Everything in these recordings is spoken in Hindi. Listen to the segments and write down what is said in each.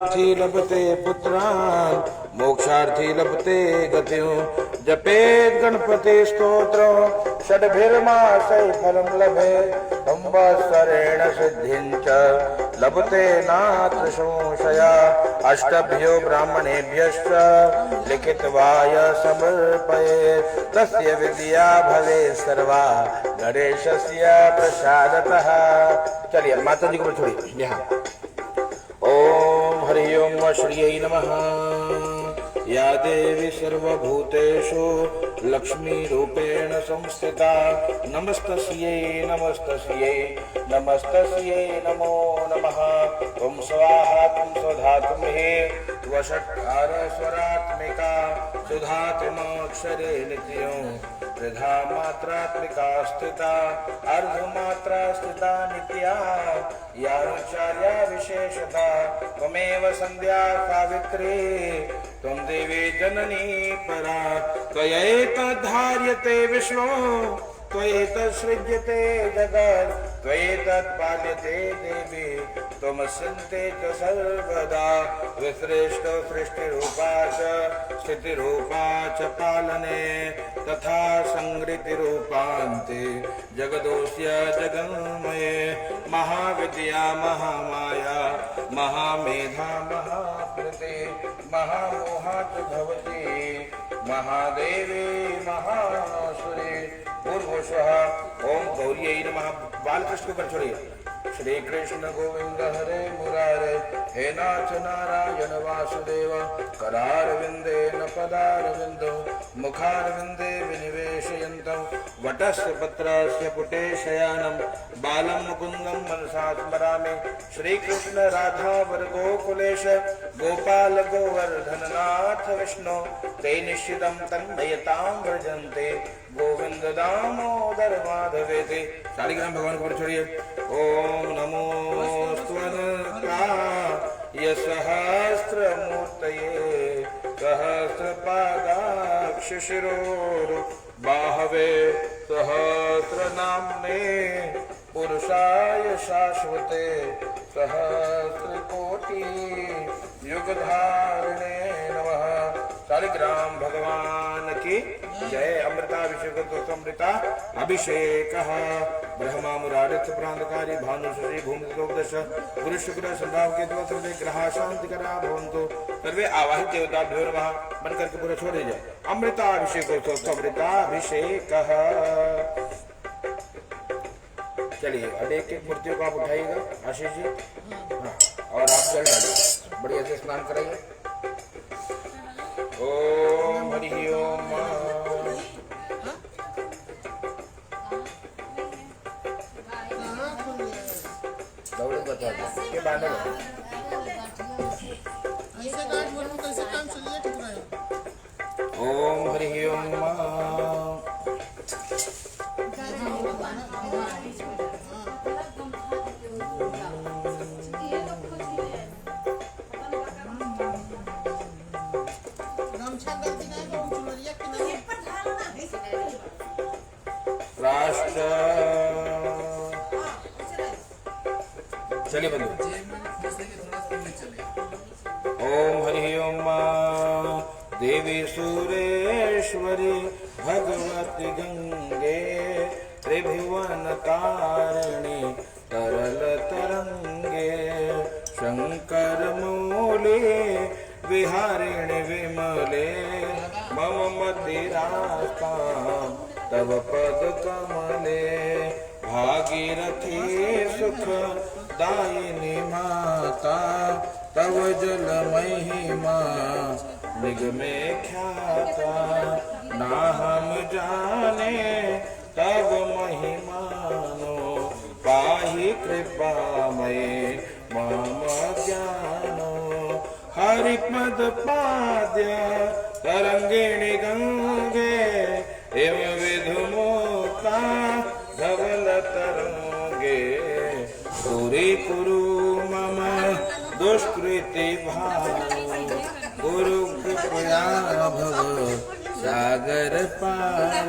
मोक्षार्थी लभते पुत्रान् मोक्षार्थी लभते गतिं जपेत् गणपति स्तोत्र षड्भिर्मासै फलं लभे संवत्सरेण सिद्धिं च लभते नात्र संशया अष्टभ्यो ब्राह्मणेभ्यश्च लिखित्वाय समर्पयेत् तस्य विद्या भवेत् सर्वा गणेशस्य प्रसादतः। चलिए माता जी को छोड़िए यहाँ। ओम हरि ओम श्रीयै नमः। या देवी सर्वभूतेषु लक्ष्मीरूपेण संस्थिता नमस्तस्यै नमस्तस्यै नमस्तस्यै नमो नमः। ओम स्वाहा तुम स्वधातुमहे वषट्कार स्वरात्मिका सुधातुमक्षरे नित्यं त्रिधा मात्रात्मिका स्थिता अर्धमात्रा स्थिता नित्या याचार्या विशेषता त्वमेव संध्या सावित्री त्वं देवी जननी परा त्वयैतद्धार्यते विश्वो त्वयैतत्सृज्यते जगत् त्वयैतत्पाल्यते देवी त्वमस्यन्ते च सर्वदा विसृष्ट सृष्टिरूपा च स्थितिरूपा च पालने तथा संहृतिरूपान्ते जगदोऽस्य जगन्मये महाविद्या महामाया महामेधा महाकृते महामोहा च भवति महादेवी महासुरे पूर्वशः। ओम गौर्यै नमः। बालकृष्ण को छोड़िए। श्री कृष्ण गोविंद हरे मुरारे हे नाथ नारायण वासुदेव करारविंदे न पदारविंदो मुखारविंदे विनिवेशयन्तं वटस्य पत्रस्य पुटे शयानं बालं मुकुन्दं मनसा स्मरामि। श्री कृष्ण राधा वर गोकुलेश गोपाल गोवर्धननाथ विष्णु ते निश्चितं तन्मयतां व्रजन्ते गोविंद दामोदर माधवेति। शालिग्राम भगवान को छोड़िए। ओम नमो स्तवनकाय सहस्रमूर्तये सहस्रपादाक्ष शिरोर्बाहवे सहस्रनाम्ने पुरुषाय शाश्वते सहस्रकोटि युगधारिणे नमः। शालिग्राम भगवान की जय। अमृताभिषेक तो अमृता अभिषेक ब्रह्मा मुरारित प्रांतकारी भानु श्री भूमिदश गुरु शुक्र संभाव के द्वारा सर्वे ग्रह शांति करा भवन्तु सर्वे आवाहित देवताभ्यो नमः। बन करके पूरा छोड़ दीजिए। अमृताभिषेक तो अमृताभिषेक। चलिए अब एक एक मूर्तियों को आप उठाइएगा आशीष जी। हाँ और आप जल डालिए बढ़िया से स्नान कराइए। ओम हरि ओम। दौड़ बता दो के बांधे ओम हरि ओम। राष्ट्र चलिए बंधु। ओम हरि ओम। देवी सुरेश्वरी भगवती गंगे त्रिभुवन तारिणी तरल तरंगे शंकर मूले विहारिणी विमले मम मतिरास्तां तव पद कमले भागीरथी सुख दायिनी माता तव जल महिमा निगमे ख्याता ना हम जाने तव महिमानो पाहि कृपामये मम ज्ञानो हरिपद पाद्य तरंगिणी गंगे एव विधुमुक्ता धवल तरंगे दूरी कुरु मम दुष्कृति भाव गुरु कृपया भव सागर पार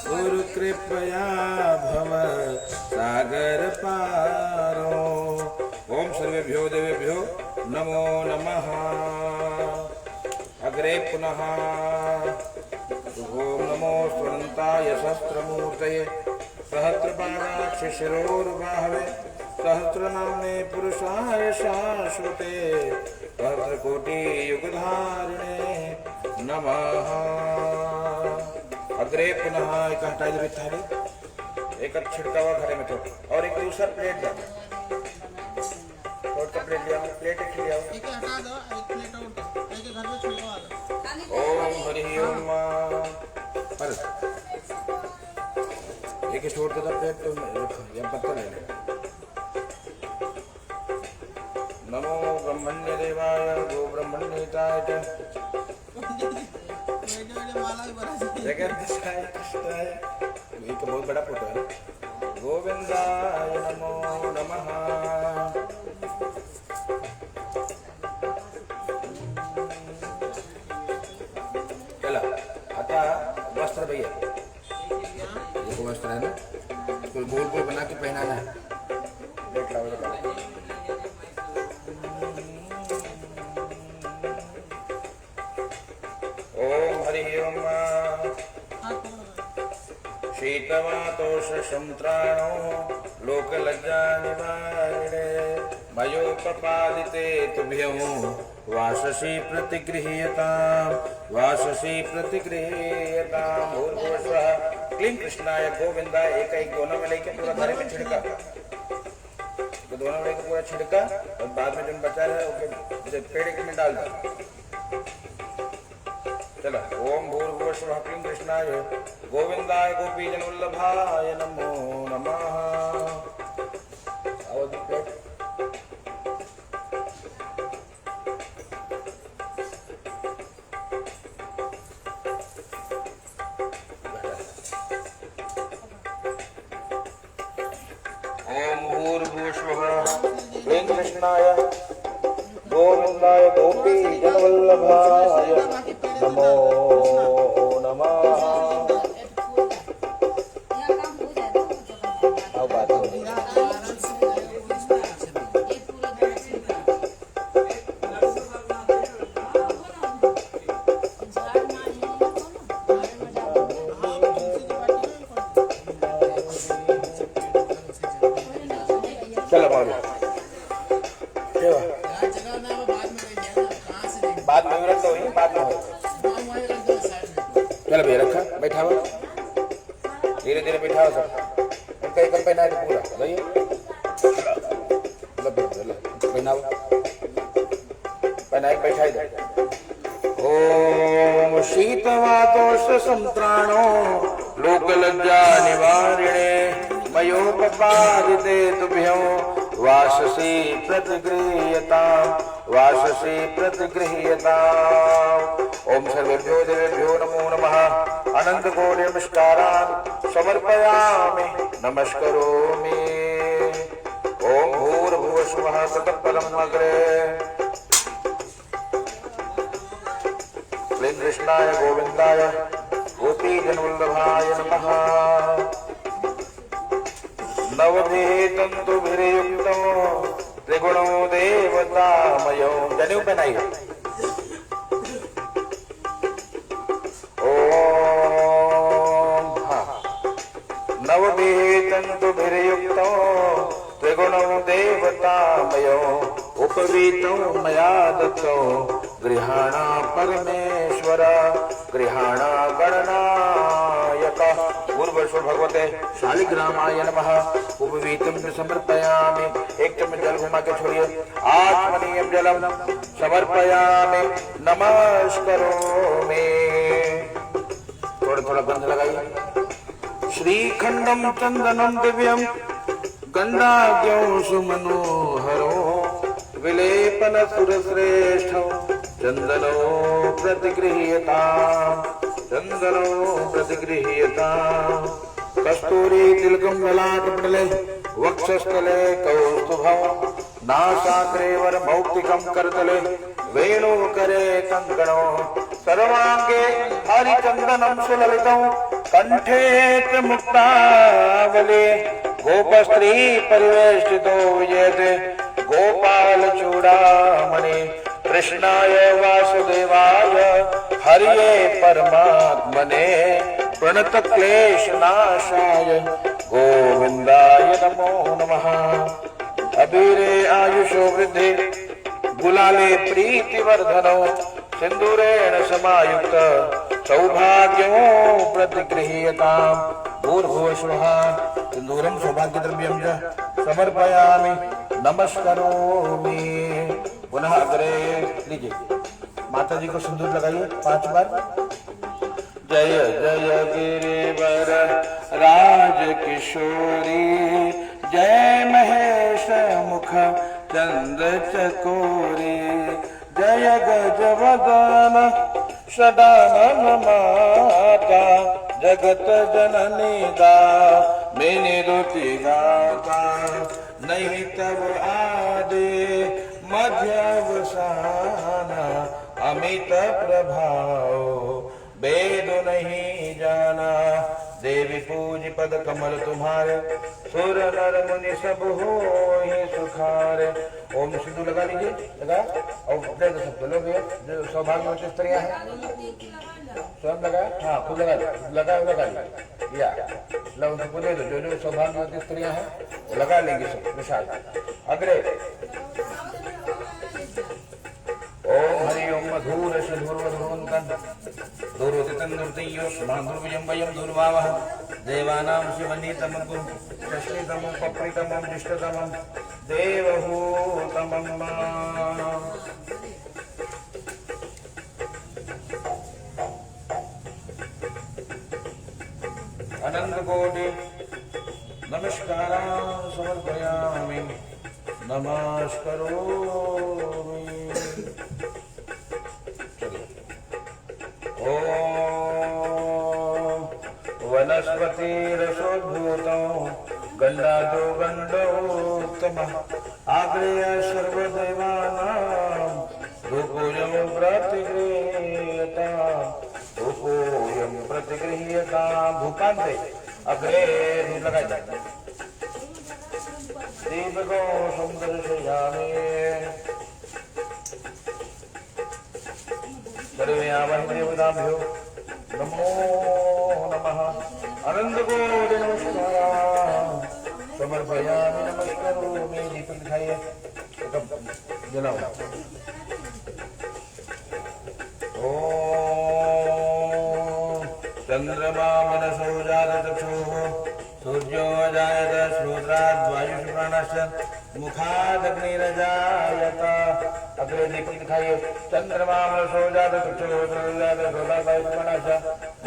गुरु कृपया भव सागर पारो ओम सर्वेभ्यो देवेभ्यो नमो नमः। अग्रे पुनः ओम नमो स्वनन्ताय सहस्रमूर्तये सहस्रपादाक्ष शिरोर्बाहवे सहस्रनाम्ने पुरुषाय शाश्वते सहस्रकोटि युगधारिणे नमः। अग्रे पुनः एक हटाई दे थाली, एक छिड़कावा घरे में तो और एक दूसरा प्लेट दो, और का प्लेट लिया, प्लेट एक लिया, एक हटा दो, एक प्लेट और दो, एक घर में छिड़कवा दो। ओम हरि ओम। पर एक छोड़ दो प्लेट तो रखो, ये पत्ता ले ले। नमो ब्रह्मण्य देवाय गो ब्रह्मण्यताय माला भी बना जगन्नाथाय कृष्णाय, ये तो बहुत बड़ा फोटो है। गोविंदाय नमो नमः। चला आता वस्त्र भैया, देखो वस्त्र है ना, कोई गोल गोल बना के पहनाना है। देख लो ओम हरि ओम। शीतवातोषसंत्राणो लोकलज्जानिवारिणे मयोपपादिते तुभ्यं वाससि प्रतिगृह्यतां वाससि प्रतिगृह्यतां। भूर्भुवस्वः क्लीं कृष्णाय गोविंदाय। एक एक दोनों में लेके पूरा घर में छिड़का, तो दोनों में लेके पूरा छिड़का और बाद में जो बचा है उसके पेड़ में डाल दो। चलो ओम भूर्भुवस्वः क्लीं कृष्णाय गोविंदाय गोपीजन वल्लभाय नमो नमः। ओम भूर्भुवस्वः क्लीं कृष्णाय गोविंदाय गोपीजन वल्लभाय नमो नमः। चलो बाद में रख दो, बाद में चलो भैया रखा, बैठा हुआ धीरे धीरे बैठा हुआ सब। उनका एक पहना है पूरा भैया, पहना पहना एक बैठा इधर। ओम शीतवातोष संत्राणो लोकलज्जा निवारिणे मयोपपादिते तुभ्यं वाससि प्रतिगृह्यतां वाससि प्रतिगृह्यताम्। ओम सर्वेभ्यो देवेभ्यो नमो नमः। अनंत कोटि नमस्कारान् समर्पयामि नमस्करोमि। ओम भूर्भुवस्वः ततः परम् अग्रे क्लीं कृष्णाय गोविंदाय गोपीजनवल्लभाय नमः। नवदेह तंतुभिर्युक्तो त्रिगुणो देवतामयो। जनेऊ पहनाइए। ओम नवदेह तंतुभिर्युक्तो त्रिगुणो देवतामयो उपवीतो मया दत्तो गृहाण परमेश्वर गृहाण गणनायक। पूर्वस्व भगवते शालिग्रामाय नमः। उपवीतम समर्पयामि। एक चम्मच जल घुमा के छोड़िए। आत्मनीयम जलम समर्पयामि नमस्करोमि। थोड़ा थोड़ा गंध लगाइए। श्रीखंडम चंदनम दिव्यम गंडाग्यो सुमनोहरो विलेपन सुरश्रेष्ठो चंदनो प्रतिगृह्यताम् चंदनो प्रतिगृह्यताम्। कस्तूरी तिलकम ललाटपटले वक्षस्थले कौस्तुभं नासाग्रे वरमौक्तिकं करतले वेणुकरे कंकणो सर्वांगे हरिचंदनं सुललितं कंठे च मुक्तावली। गोपस्त्री परिवेष्टितो विजयते गोपाल चूड़ामणि कृष्णाय वासुदेवाय हरिये परमात्मने प्रणत क्लेश नाशाय गोविंदाय नमो नमः। अबीरे आयुषो वृद्धि गुलाले प्रीतिवर्धनो सिंदूरेण समायुक्त सौभाग्यो प्रतिगृह्यताम्। भूर्भुवस्वः सिंदूरं सौभाग्यद्रव्यं च समर्पयामि नमस्करोमि। पुनः अग्रे लीजिए, माता जी को सिंदूर लगाइए 5 बार। जय जय गिरिवर राजकिशोरी जय महेश मुख चंद्र चकोरी जय गजवदन सदानन माता जगत जननी दामिनी दुति गाता नहीं तब आदि मध्यवसान अमित प्रभाव वेद नहीं जाना। देवी पूज पद कमल तुम्हारे सुर नर मुनि सब होहि सुखारे। ओम सिंधु लगा लीजिए, लगा और सबको लोग जो सौभाग्यवती स्त्रियां हैं स्वयं लगा, हाँ खुद लगा लगा या लो सबको दे दो। जो सौभाग्यवती स्त्रियां हैं लगा लेंगे सब प्रसाद। अग्रे ओम हरि ओम मधुर सुधुर्वधुवंतन दुर्वतितन्दुर्तियोस्मान्दुर्विजं वयं दुर्वावः देवानां शिवनीतमं षष्ठीतमं पप्रीतमं जिष्टतमं देवहूतमं अनन्तकोटि नमस्कारान् समर्पयामि नमस्करोमि। वनस्पतिरसोद्भूतं गन्धादो गन्धोत्तमः आग्रेय सर्वदेवानां धूपोऽयं प्रतिगृह्यताम्। भूपान्ते अग्रे लगाई जाए दीपको सुन्दरशयामि सर्वे आवहि देवताभ्यो नमो नमः। अनंतकोटि नमस्कारान् समर्पयामि नमस्करोमि। दीपक दिखाइए, जलाओ। ओम चंद्रमा मनसो जातचक्षुः सूर्यो जायत श्रोत्रात् वायुः प्राणश्च मुखादग्निरजायत। अग्रे दीपक दिखाइए, चंद्रमा मनसो जातचक्षुः सूर्यो जायत श्रोत्रात् वायुः प्राणश्च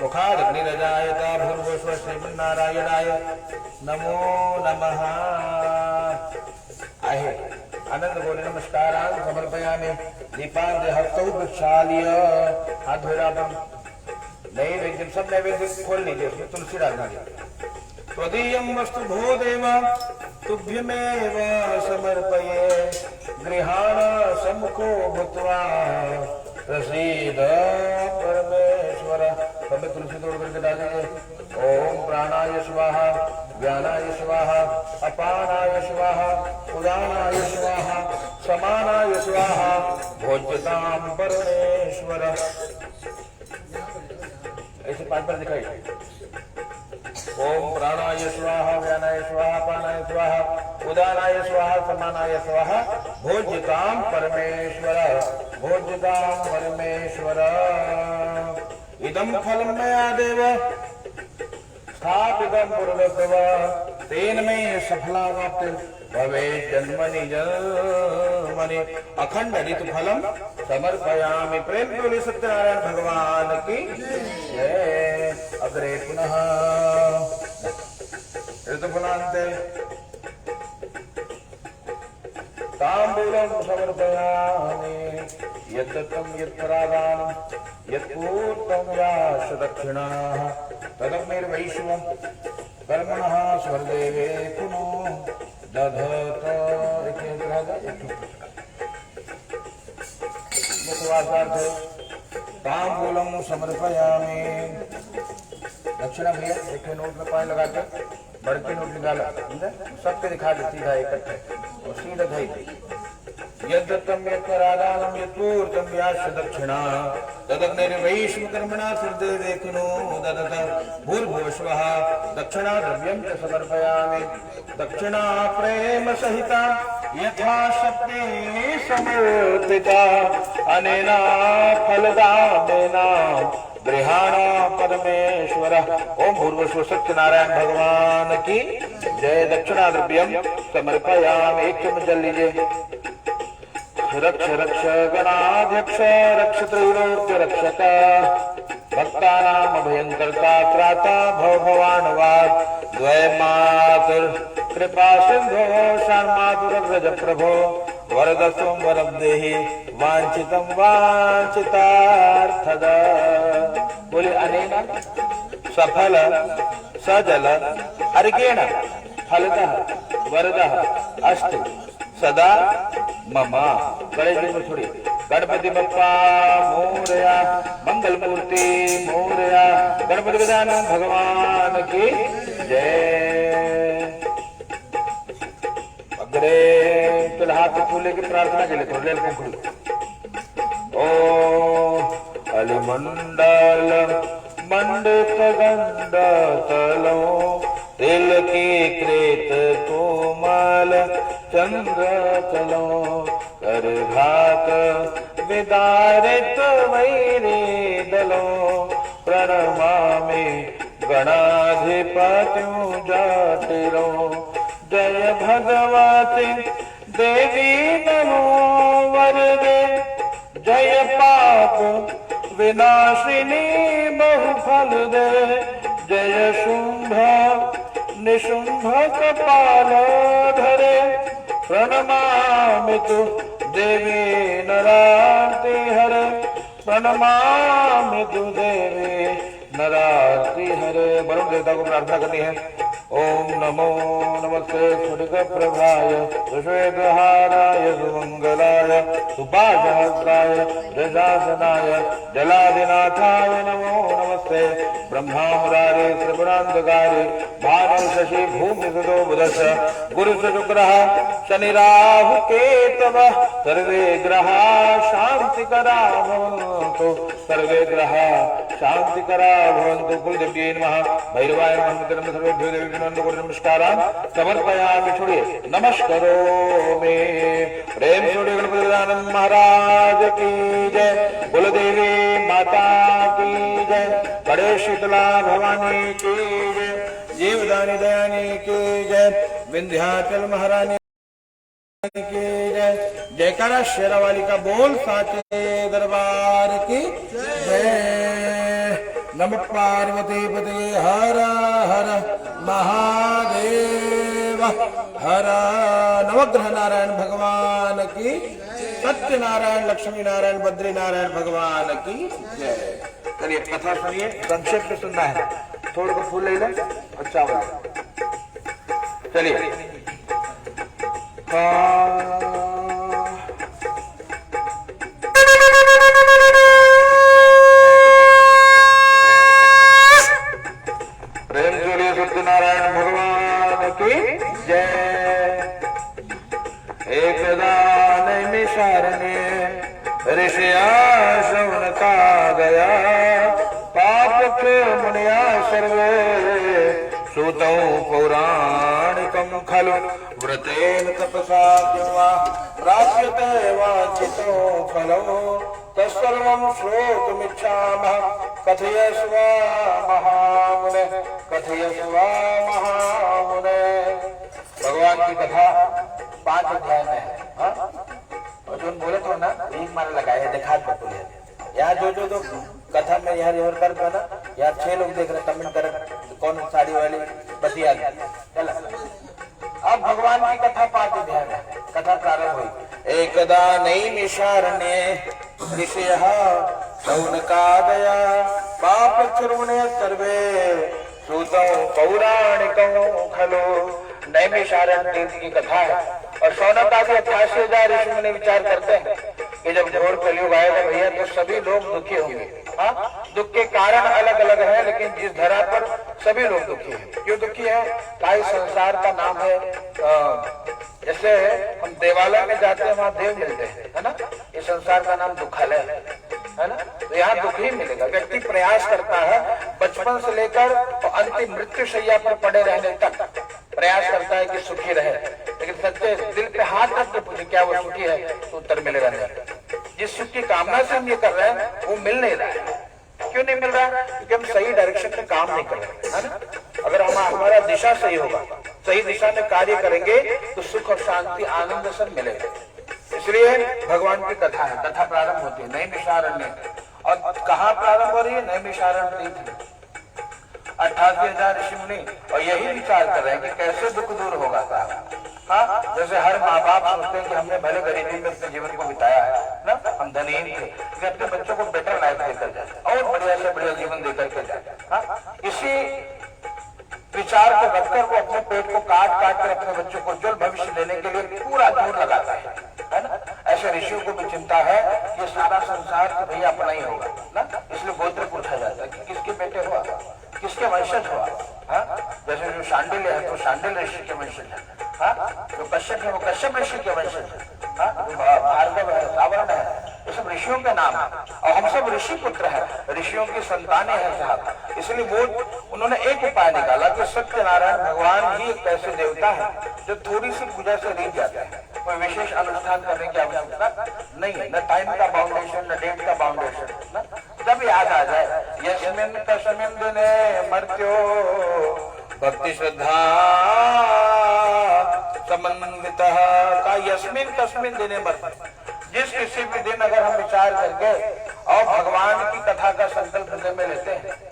मुखादग्निरजायत। भूर्भुवस्व श्रीमन्नारायणाय नमो नमः। आहे अनंतकोटि नमस्कारान् समर्पयामि। दीपांत हस्तौ प्रक्षाल्य हाथ धोरा अपन नैवेद्य सब नैवेद्य खोल लीजिए, उसमें तुलसी डालना। त्वदीयं वस्तु भो देव तुभ्यमेव समर्पये गृहाण सम्मुखो भूत्वा प्रसीद परमेश्वर। सब तुलसी तोड़ करके डाल दीजिए। ओम प्राणाय स्वाहा व्यानाय स्वाहा अपानाय स्वाहा उदानाय स्वाहा समानाय स्वाहा भोज्यतां परमेश्वर। ऐसे 5 बार दिखाइए। ओम प्राणाय स्वाहा व्यानाय स्वाहा अपानाय स्वाहा उदानाय स्वाहा समानाय स्वाहा भोज्यतां परमेश्वर भोज्यतां परमेश्वर। इदं फलं मया देव स्थापितं पूर्वतव तेन मे सफलावाप्ति भवेत् जन्मनि जन्मनि अखंड ऋतु फलम समर्पयामि। प्रेम बोले सत्यनारायण भगवान की जय। अग्रे पुनः ऋतुफलान्ते ताम्बूलं समर्पयामि। यद्दत्तं यत्परादानं यत्पूर्तं याश्च दक्षिणाः तदग्निर्वैश्वं कर्मणः स्वर्देवे पुनो दधत। मुखवासार्थे ताम्बूलं समर्पयामि। दक्षिणा भैया एक नोट में पानी लगा के बढ़ के नोट निकाला, सबके दिखा दे सीधा इकट्ठे और सीधा धई। यद्दत्तं यत्परादानं यत्पूर्तं याश्च दक्षिणा तदग्निर्वैश्वकर्मणा सिद्धेवेकुनो ददत भूर्भुवस्वः दक्षिणा द्रव्यं च समर्पयामि दक्षिणा प्रेम सहिता यथा शक्ति समर्पिता अनेना फलदानेना गृहाणा परमेश्वर। ओम भूर्भुवस्व सत्यनारायण भगवान की जय। दक्षिणा द्रव्यम समर्पयामि। एक चम्मच जल लीजिए। रक्ष रक्ष गणाध्यक्ष रक्ष त्रैलोक्य रक्षक भक्तानाम अभयंकर्ता त्राता भव भवानवाद द्वय मातुर कृपा सिंधो शर्मातुरग्रज प्रभो वरदस्वं वरं देहि वांछितं वांछितार्थद। बोले अनेन सफल सजल अर्घेण फलदः वरदः अस्तु सदा मम। गणेश जी को छोड़िए। गणपति बप्पा मोरया मंगल मूर्ति मोरया गणपति गजानन भगवान की जय। अग्रे चल हाथ फूले की प्रार्थना के लिए थोड़ी देर कुंकुम। ओ अलिमंडल मंडित गंड तलो तिल की कृत कोमल चंद्र चलो कर घात विदारित वैरी दलो प्रणमामि गणाधिपत्यों जटिलो। जय भगवती देवी नमो वरदे जय पाप विनाशिनी बहुफल दे जय शुंभ निशुंभ कपाल धरे प्रणमामि तु देवी नरार्ति हरे प्रणमामि तु देवी नरार्ति हरे। वरुण देवता को प्रार्थना करनी है। ओम नमो नमस्ते स्फटिक प्रभाय सुश्वेतहाराय सुमंगलाय सुपाशहस्ताय दशासनाय जलाधिनाथाय नमो नमस्ते। ब्रह्मा मुरारे त्रिपुरांतकारे भानु शशि भूमि सुतो बुधश्च गुरु शुक्रः शनि राहु केतव सर्वे ग्रहा शांतिकरा भवन्तु सर्वे ग्रहा शांतिकरा भवन्तु। कुलदेव्यै नमः भैरवाय नमः सर्वेभ्यो देवेभ्यो नमस्कारान् समर्पयामि। छोड़िए नमस्करो मे प्रेम छोड़िए। गणपति गजानन महाराज की जय। कुलदेवी माता की जय। बड़े शीतला भवानी की जय। जीवदानी दयानी की जय। विंध्याचल महारानी की जय। जयकारा शेरावाली का बोल साचे दरबार की जय। नमः पार्वती पते हर हर महादेव हर। नवग्रह नारायण भगवान की सत्यनारायण लक्ष्मी नारायण बद्री नारायण भगवान की जय। चलिए कथा सुनिए। संक्षेप में सुनना है। थोड़ा को फूल ले लें। अच्छा चलिए। प्रेम जोड़िए सत्यनारायण भगवान की जय। एकदा नैमिषारण्ये ऋषिया शौनका गया पाप मुनिया सर्वे श्रुतौ पौराणिकं खलु व्रतेन तपसा वा प्राप्यते वाञ्छितो फलो तत्सर्वं श्रोतुमिच्छामः कथयस्व महामुने कथयस्व महामुने। भगवान की कथा 5 अध्याय में है। और जो बोले तो ना एक मार लगाए देखा तो यहाँ जो कथा में यहाँ रिवर कर ना यहाँ 6 लोग देख रहे कमेंट कर कौन साड़ी वाली बतिया चल। अब भगवान की कथा 5 अध्याय में कथा प्रारंभ हुई। एकदा नैमिषारण्ये ऋषयः शौनका गया पाप चूर्णे सर्वे श्रुतौ पौराणिकौ खलु। नैमिषारण्य तीर्थ की कथा है और शौनक आदि 88,000 ऋषि मुनि विचार करते हैं कि जब घोर कलयुग आएगा भैया तो सभी लोग दुखी होंगे। हाँ, दुख के कारण अलग अलग है लेकिन जिस धरा पर सभी लोग दुखी हैं। क्यों दुखी है? भाई संसार का नाम है जैसे हम देवालय में जाते हैं, वहां देव मिलते हैं, है ना। ये संसार का नाम दुखालय है ना। तो यहाँ दुख ही मिलेगा। व्यक्ति प्रयास करता है बचपन से लेकर तो अंतिम मृत्यु शैया पर पड़े रहने तक प्रयास करता है कि सुखी रहे, लेकिन सच्चे दिल पे हाथ रख के पूछे क्या वो सुखी है, तो उत्तर मिलेगा नहीं। जिस सुख की कामना से हम ये कर रहे हैं वो मिल नहीं रहा है। क्यों नहीं मिल रहा है? क्योंकि हम सही डायरेक्शन में काम नहीं कर रहे, है ना। अगर हमारा दिशा सही होगा, सही दिशा में कार्य करेंगे तो सुख और शांति आनंद सब मिलेगा। इसलिए भगवान की कथा है, कथा प्रारंभ होती है नैमिषारण्य। और कहाँ प्रारंभ हो रही है? नैमिषारण्य तीर्थ। 88,000 ऋषि मुनि और यही विचार कर रहे हैं कि कैसे दुख दूर होगा साहब। हाँ, जैसे हर माँ बाप सोचते हैं कि हमने भले गरीबी में अपने जीवन को बिताया है ना, हम धनीन थे, कि अपने बच्चों को बेटर लाइफ देकर जाए और बढ़िया से बढ़िया जीवन देकर के जाए। हाँ, इसी विचार को रखकर वो अपने पेट को काट काट कर अपने बच्चों को उज्जवल भविष्य देने के लिए पूरा जोर लगाता है ना। ऐसे ऋषियों को भी चिंता है कि सारा संसार तो भैया अपना ही होगा ना, इसलिए गोत्र पूछा जाता है कि किसके बेटे हुआ, किसके वंशज हुआ। हाँ, जैसे जो शांडिल्य है तो शांडिल्य ऋषि के वंशज है। हाँ, जो कश्यप है वो कश्यप ऋषि के वंशज है। हाँ, जो भार्गव है, सावर्ण है, ये सब ऋषियों के नाम है और हम सब ऋषि पुत्र हैं, ऋषियों की संतानें हैं साहब। इसलिए वो उन्होंने एक उपाय निकाला कि सत्यनारायण भगवान ही एक ऐसे देवता है जो थोड़ी सी पूजा से रीत जाते हैं, कोई विशेष अनुष्ठान करने की आवश्यकता नहीं है, न टाइम का बाउंडेशन न डेट का बाउंडेशन ना। जब याद आ जाए यस्मिन् कस्मिन् दिने मर्त्यो भक्ति श्रद्धा समन्वितः का यस्मिन् कस्मिन् दिने मर्त्यो, जिस किसी भी दिन अगर हम विचार करके और भगवान की कथा का संकल्प हृदय में लेते हैं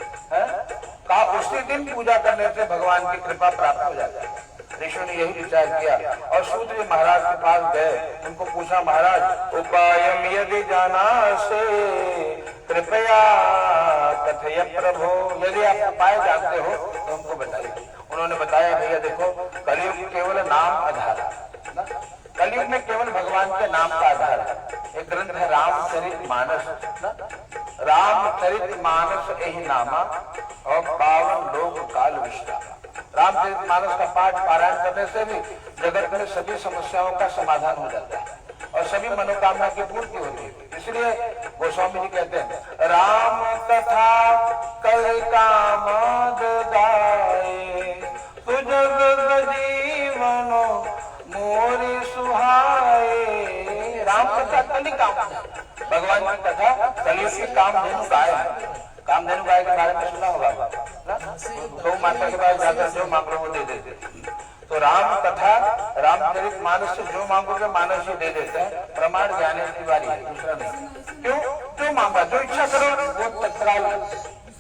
का उसी दिन पूजा करने से भगवान की कृपा प्राप्त हो जाती है। ऋषियों ने यही विचार किया और शूद्र जी महाराज के पास गए, उनको पूछा महाराज उपायम यदि जाना से कृपया कथय प्रभो, यदि आप उपाय जानते हो तो हमको बताइए। उन्होंने बताया भैया देखो कलयुग केवल नाम आधार है, कलयुग में केवल भगवान के नाम का आधार है। एक ग्रंथ है रामचरितमानस ना, रामचरितमानस यही नामा और 52 लोक काल विश्रामा। रामचरितमानस का पाठ पारायण करने से भी जगत में सभी समस्याओं का समाधान हो जाता है और सभी मनोकामना की पूर्ति होती है। इसलिए गोस्वामी जी कहते हैं राम कथा कल कामद गाए सुजग जीवनो मोरी सुहाए। राम कथा कल काम, भगवान की कथा कलयुग की कामधेनु गाय है। कामधेनु गाय के बारे में सुना होगा ना, गौ माता के पास जाकर जो मांगो वो दे देते। तो राम कथा रामचरितमानस से जो मांगोगे मानस ही दे देते हैं। प्रमाण ज्ञानेश तिवारी है, दूसरा नहीं। क्यों? जो मांगा जो इच्छा करो वो तत्काल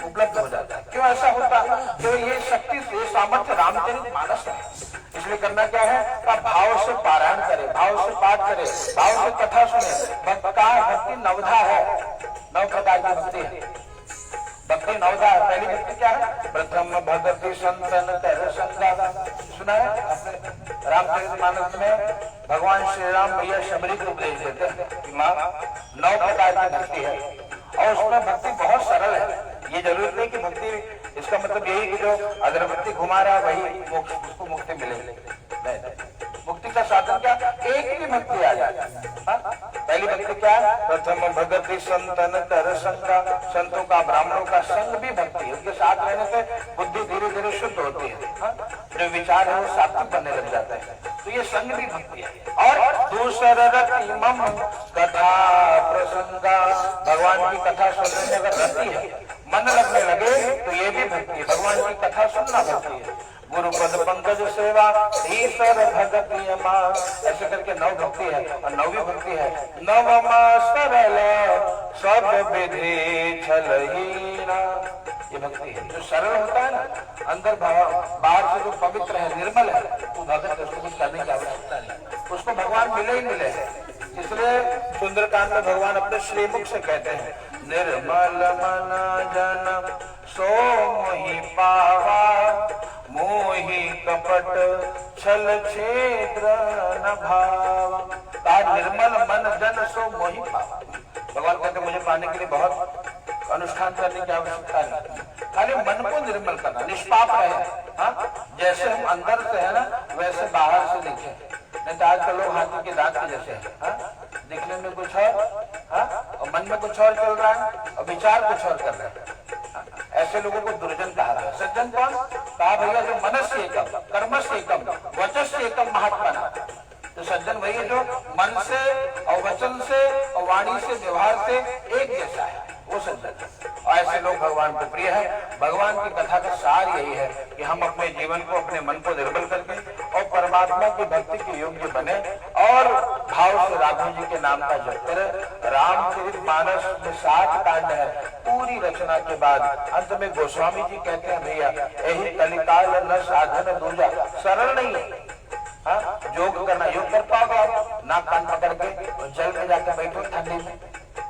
उपलब्ध हो जाता है। क्यों ऐसा होता है? तो ये शक्ति ये सामर्थ्य रामचरितमानस है। इसलिए करना क्या है का भाव से पारायण करे, भाव से पाठ करे, भाव से कथा सुने। भक्त का भक्ति नवधा है, 9 प्रकार की भक्ति है। भक्ति नवधा है। पहली भक्ति क्या है? प्रथम भक्ति संतन कर संगा, सुना है आपने? रामचरितमानस में भगवान श्री राम भैया शबरी को उपदेश देते हैं माँ 9 प्रकार की भक्ति है और उसमें भक्ति बहुत सरल है। ये जरूरत नहीं कि भक्ति इसका मतलब यही कि जो अगरबत्ती घुमा रहा है वही मोक्ष, उसको मुक्ति मिलेगी। मुक्ति का साधन क्या? एक ही भक्ति आ जाए। पहली भक्ति क्या है? प्रथम भक्ति संतन कर संगा, संतों का ब्राह्मणों का संग भी भक्ति है। उनके साथ रहने से बुद्धि धीरे धीरे शुद्ध होती है, जो विचार है वो सात्विक बनने लग जाता है। तो ये संग भी भक्ति है। और दूसरा मम कथा प्रसंगा, भगवान की कथा सुनने में अगर रति है, मन लगने लगे तो ये भी भक्ति है। भगवान की कथा सुनना भक्ति है। गुरुपद पंकज सेवा ईश्वर भक्ति माँ, ऐसे करके 9 भक्ति है। और 9वीं भक्ति है नवमा सरल सब विधि छलहीना। ये भक्ति है जो सरल होता है ना, अंदर बाहर से जो पवित्र है, निर्मल है, वो भगत उसको कुछ करने की आवश्यकता नहीं, उसको भगवान मिले ही मिले है। इसलिए सुंदरकांड में भगवान अपने श्रीमुख से कहते हैं निर्मल मन जन सो मोहि पावा, मोहि कपट छल छेद्र न भावा। निर्मल मन जन सो मोहि पावा। भगवान कहते मुझे पाने के लिए बहुत अनुष्ठान करने की आवश्यकता नहीं, खाली मन को निर्मल करना, निष्पाप रहे। हाँ, जैसे हम अंदर से है ना वैसे बाहर से दिखे। नहीं तो आजकल लोग हाथी के दांत के जैसे हैं, हाँ? दिखने में कुछ और, हाँ? और मन में कुछ और चल रहा है और विचार कुछ और कर रहे हैं, हाँ? ऐसे लोगों को दुर्जन कहा गया। सज्जन कौन कहा? भैया जो मनस्य एकम, कर्मस्य एकम, वचस्य एकम महात्मा। तो सज्जन वही है जो मन से और वचन से और वाणी से व्यवहार से एक जैसा है, वो सज्जन है। और ऐसे लोग भगवान को प्रिय है। भगवान की कथा का सार यही है कि हम अपने जीवन को, अपने मन को निर्मल करके और परमात्मा की भक्ति के योग्य बने और भाव से राघव जी के नाम का जप करें। रामचरितमानस में 60 कांड है। पूरी रचना के बाद अंत में गोस्वामी जी कहते हैं, भैया यही कलिकाल न साधन दूजा, सरल नहीं है। हाँ, योग करना, योग कर पाओगे आप? नाक कान पकड़ के और जल में जाकर बैठो ठंडी में,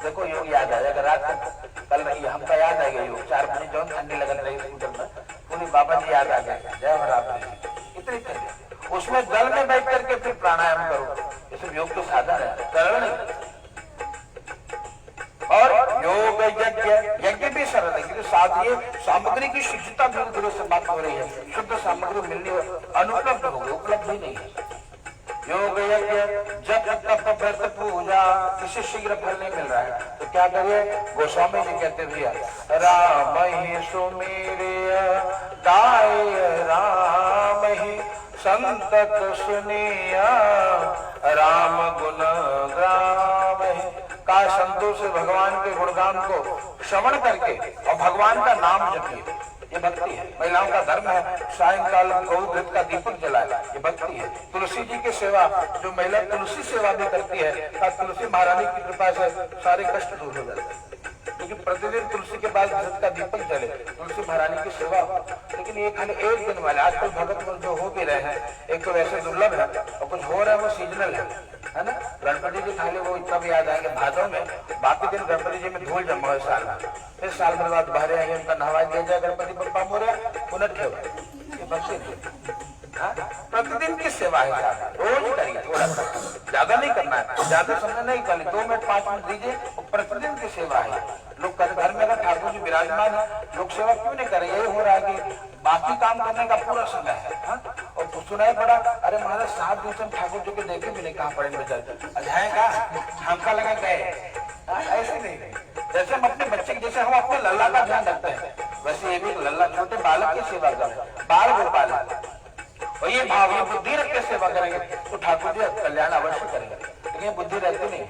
देखो योग याद आ जाएगा। रात को कल रही हमका याद आएगा योग, 4 बजे जो ठंडी लगन रही स्कूटर में, पूरी बाबा जी याद आ गए, जय महाराज इतनी ठंडी। उसमें जल में बैठ करके फिर प्राणायाम करो, ये सब योग के साधन है, सरल नहीं। और योग यज्ञ भी सरल है, क्योंकि साथ ये सामग्री की शुद्धता धीरे धीरे से बात हो रही है। शुद्ध सामग्री मिलनी अनुपलब्ध होगी, उपलब्ध ही नहीं है। योग यज्ञ जब तप व्रत पूजा, इसे शीघ्र फल नहीं मिल रहा है, तो क्या करिए? गोस्वामी जी कहते भैया राम ही सुमेरिय गाय, राम ही संतत सुनिया, राम गुण ग्राम है। का संतों से भगवान के गुणगान को श्रवण करके और भगवान का नाम जपिए, ये भक्ति है। महिलाओं का धर्म है सायंकाल गौ घृत का दीपक जलाए, ये भक्ति है। तुलसी जी की सेवा, जो महिला तुलसी सेवा भी करती है, तुलसी महारानी की कृपा से सारे कष्ट दूर हो जाते हैं। क्योंकि प्रतिदिन तुलसी के बाद घृत का दीपक जले, तुलसी महारानी की सेवा हो। लेकिन ये खाली एक दिन वाले, आजकल भगत लोग जो हो भी रहे हैं, एक तो वैसे दुर्लभ है और कुछ हो रहा है वो सीजनल है ना। गणपति जी खाली वो इतना भी याद आएंगे भादों में, बाकी दिन गणपति जी में धूल जमा हो साल में, फिर साल भर बाद बाहर आएंगे, उनका नहवा दिया जाए, गणपति बप्पा मोरया, पुनः ठेव। ये भक्ति प्रतिदिन की सेवा है, रोज करिए, थोड़ा सा, ज्यादा नहीं करना है, ज्यादा समय नहीं करिए, 2 मिनट 5 मिनट दीजिए, प्रतिदिन की सेवा है। लोग घर में अगर ठाकुर जी विराजमान है, लोग सेवा क्यों नहीं करे? यही हो रहा है कि बाकी काम करने का पूरा समय है, हाँ? और सुनाई पड़ा, अरे महाराज 7 दिन से ठाकुर जी के देखे भी नहीं, कहाँ पड़े बेचारे, अजाएगा हमका लगा गए। ऐसे नहीं, जैसे हम अपने बच्चे जैसे हम अपने लल्ला का ध्यान रखते हैं, वैसे ये भी लल्ला छोटे बालक की सेवा करें, बाल गोपाल, और ये भाव, ये बुद्धि रख के सेवा करेंगे तो ठाकुर जी कल्याण अवश्य करेंगे। लेकिन ये बुद्धि रहती नहीं,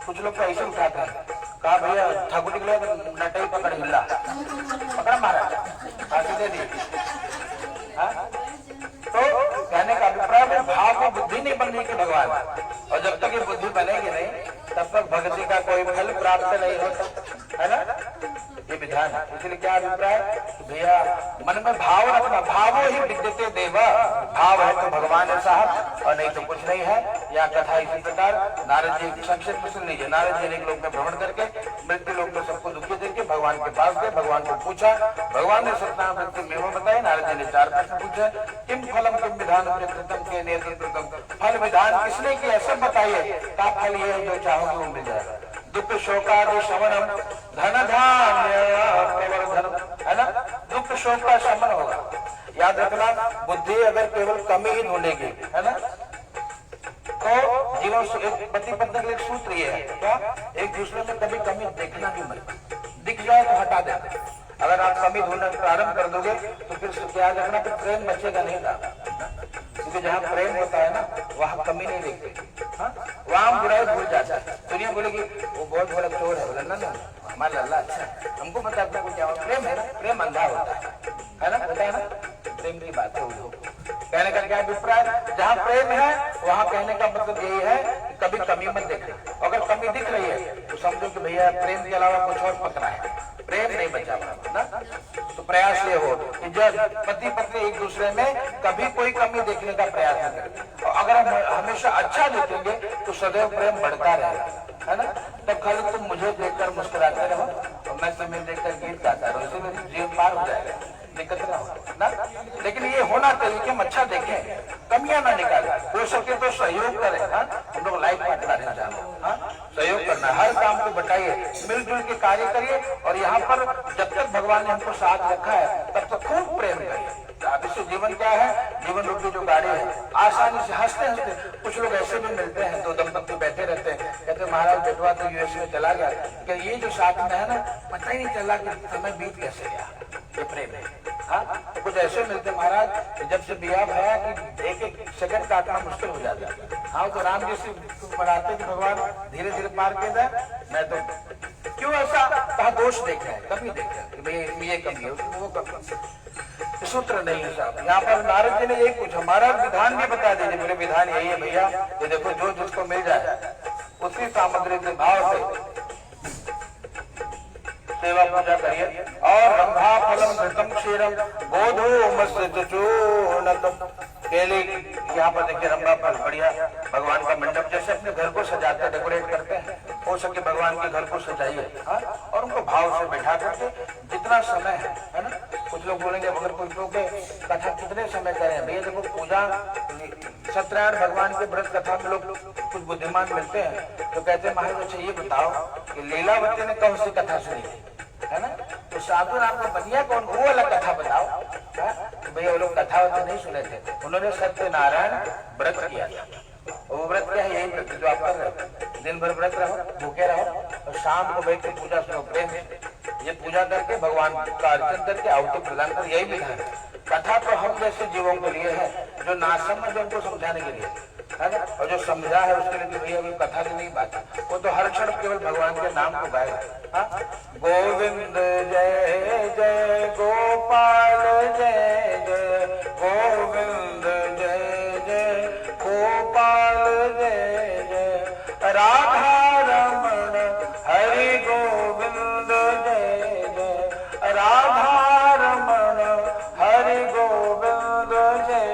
कुछ लोग तो ऐसे उठाते हैं, कहा भैया ठाकुर जी के लिए नटाई पकड़ हिला, पकड़ा महाराज, फांसी दे दी। तो कहने का अभिप्राय में भाव में बुद्धि नहीं बनने की भगवान, और जब तक ये बुद्धि बनेगी नहीं तब तक भक्ति का कोई फल प्राप्त नहीं होता, है ना। ये विधान है। इसलिए क्या अभिप्राय? भैया मन में भाव रखना, भावो ही विद्यते देव, भाव है तो भगवान है साहब, और नहीं तो कुछ नहीं है। या कथा इसी प्रकार नारद जी संक्षेप में सुन लीजिए। नारद जी ने एक लोक में भ्रमण करके मृत्यु लोक में सबको दुखी देके भगवान के पास गए, भगवान को पूछा, भगवान ने सत्यनारायण वृत्ति महिमा बताई। नारद जी ने 4 प्रश्न पूछे, किम फलम किम विधान कृतम के नेतृत्वम, फल विधान किसने किया सब बताइए, का फल ये है जो चाहोगे वो मिल जाएगा। दुख शोकादि शमनम धन धान्य प्रवर्धनम, है ना। दुख शोक का शमन होगा। याद रखना, बुद्धि अगर केवल कमी ही ढूंढेगी, है ना, तो जीवन एक पति पत्नी का एक सूत्र ये है, क्या? एक दूसरे में कभी कमी देखना भी मत, दिख जाए तो हटा देना। अगर आप कमी ढूंढना प्रारंभ कर दोगे तो फिर क्या रखना, फिर प्रेम बचेगा नहीं था। क्योंकि जहाँ प्रेम होता है ना वहाँ कमी नहीं देखते, वहाँ हम बुराई भूल जाता है। दुनिया बोलेगी वो बहुत बड़ा चोर है, बोला ना हमारा अल्लाह अच्छा, हमको पता है आपको क्या प्रेम है ना, प्रेम अंधा होता है ना, पता है ना, प्रेम की बात है। कहने का क्या अभिप्राय? जहाँ प्रेम है वहाँ कहने का मतलब यही है कि कभी कमी मत देखना। अगर कमी दिख रही है तो समझो कि भैया प्रेम के अलावा कुछ और पकड़ा है, प्रेम नहीं बचा ना। तो प्रयास ये हो कि जब पति पत्नी एक दूसरे में कभी कोई कमी देखने का प्रयास न करें, और अगर हम हमेशा अच्छा देखेंगे तो सदैव प्रेम बढ़ता रहेगा, है ना। तब खाली तुम मुझे देखकर मुस्कुराते रहो और मैं तुम्हें देखकर गीत गाता रहो, इससे मेरी जीवन पार हो जाएगा, दिक्कत ना हो ना। लेकिन ये होना चाहिए कि हम अच्छा देखें, कमियां ना निकालें, हो सके तो सहयोग करें। हम लोग लाइफ पार्टनर हैं, सहयोग करना, हर काम को बताइए, मिलजुल के कार्य करिए। और यहाँ पर जब तक भगवान ने हमको साथ रखा है तब तक खूब प्रेम करिए, अब इससे जीवन क्या है, जीवन रूपी जो गाड़ी है, आसानी से हंसते हंसते कुछ लोग ऐसे भी मिलते हैं, दो दंपत्ति बैठे रहते हैं, कहते महाराज बेटवा तो यूएस में चला गया, कि ये जो साथ में है ना, पता ही नहीं चला कि समय बीत कैसे गया, ये प्रेम है। हाँ, कुछ ऐसे मिलते महाराज जब से बिया भया कि एक एक सेकंड काटना मुश्किल हो जाता है। हाँ, तो राम जी से पढ़ाते कि भगवान धीरे धीरे पार किया जाए, मैं तो क्यों ऐसा कहा, दोष देख रहे हैं, कभी देख रहे हैं कि भाई ये कमी है, वो कमी, सूत्र नहीं है साहब। यहाँ पर नारद जी ने यही पूछा, हमारा विधान भी बता दीजिए। मेरे विधान यही है भैया, ये देखो जो जिसको मिल जाए उसी सामग्री के भाव से सेवा पूजा करिए। और रंभा फलम घृतम क्षीरम गोधो मत्स्य चूर्णतम, केले, यहाँ पर देखिए रंभा फल बढ़िया, भगवान का मंडप जैसे अपने घर को सजाते हैं, डेकोरेट करते हैं, हो सके भगवान के घर को सजाइए। हाँ, और उनको भाव से बैठा करके जितना समय है ना, कुछ लोग बोलेंगे अगर कुछ लोग कथा कितने समय करें, भैया देखो पूजा सत्यनारायण भगवान के व्रत कथा में लोग कुछ बुद्धिमान मिलते हैं तो कहते हैं महाराज अच्छा ये बताओ कि लीलावती ने कौन सी कथा सुनी है ना, तो साधु राम का बनिया कौन, वो अलग कथा बताओ। तो भैया वो लोग कथा वथा नहीं सुने थे, उन्होंने सत्यनारायण व्रत किया था। वो व्रत क्या है, यही व्रत जो आप कर रहे हो, दिन भर व्रत रहो, भूखे रहो और शाम को बैठ के पूजा सुनो प्रेम से, ये पूजा करके भगवान का अर्चन करके आहुति प्रदान कर, यही विधान है। कथा तो हम जैसे जीवों के लिए है, जो ना समझ उनको समझाने के लिए है ना, और जो समझा है उसके लिए भैया वो कथा की नहीं बात, वो तो हर क्षण केवल भगवान के नाम को गाए। गोविंद जय जय गोपाल जय जय, गोविंद जय जय गोपाल जय जय, राधा रमण हरि गोविंद जय जय, राधा रमण हरि गोविंद जय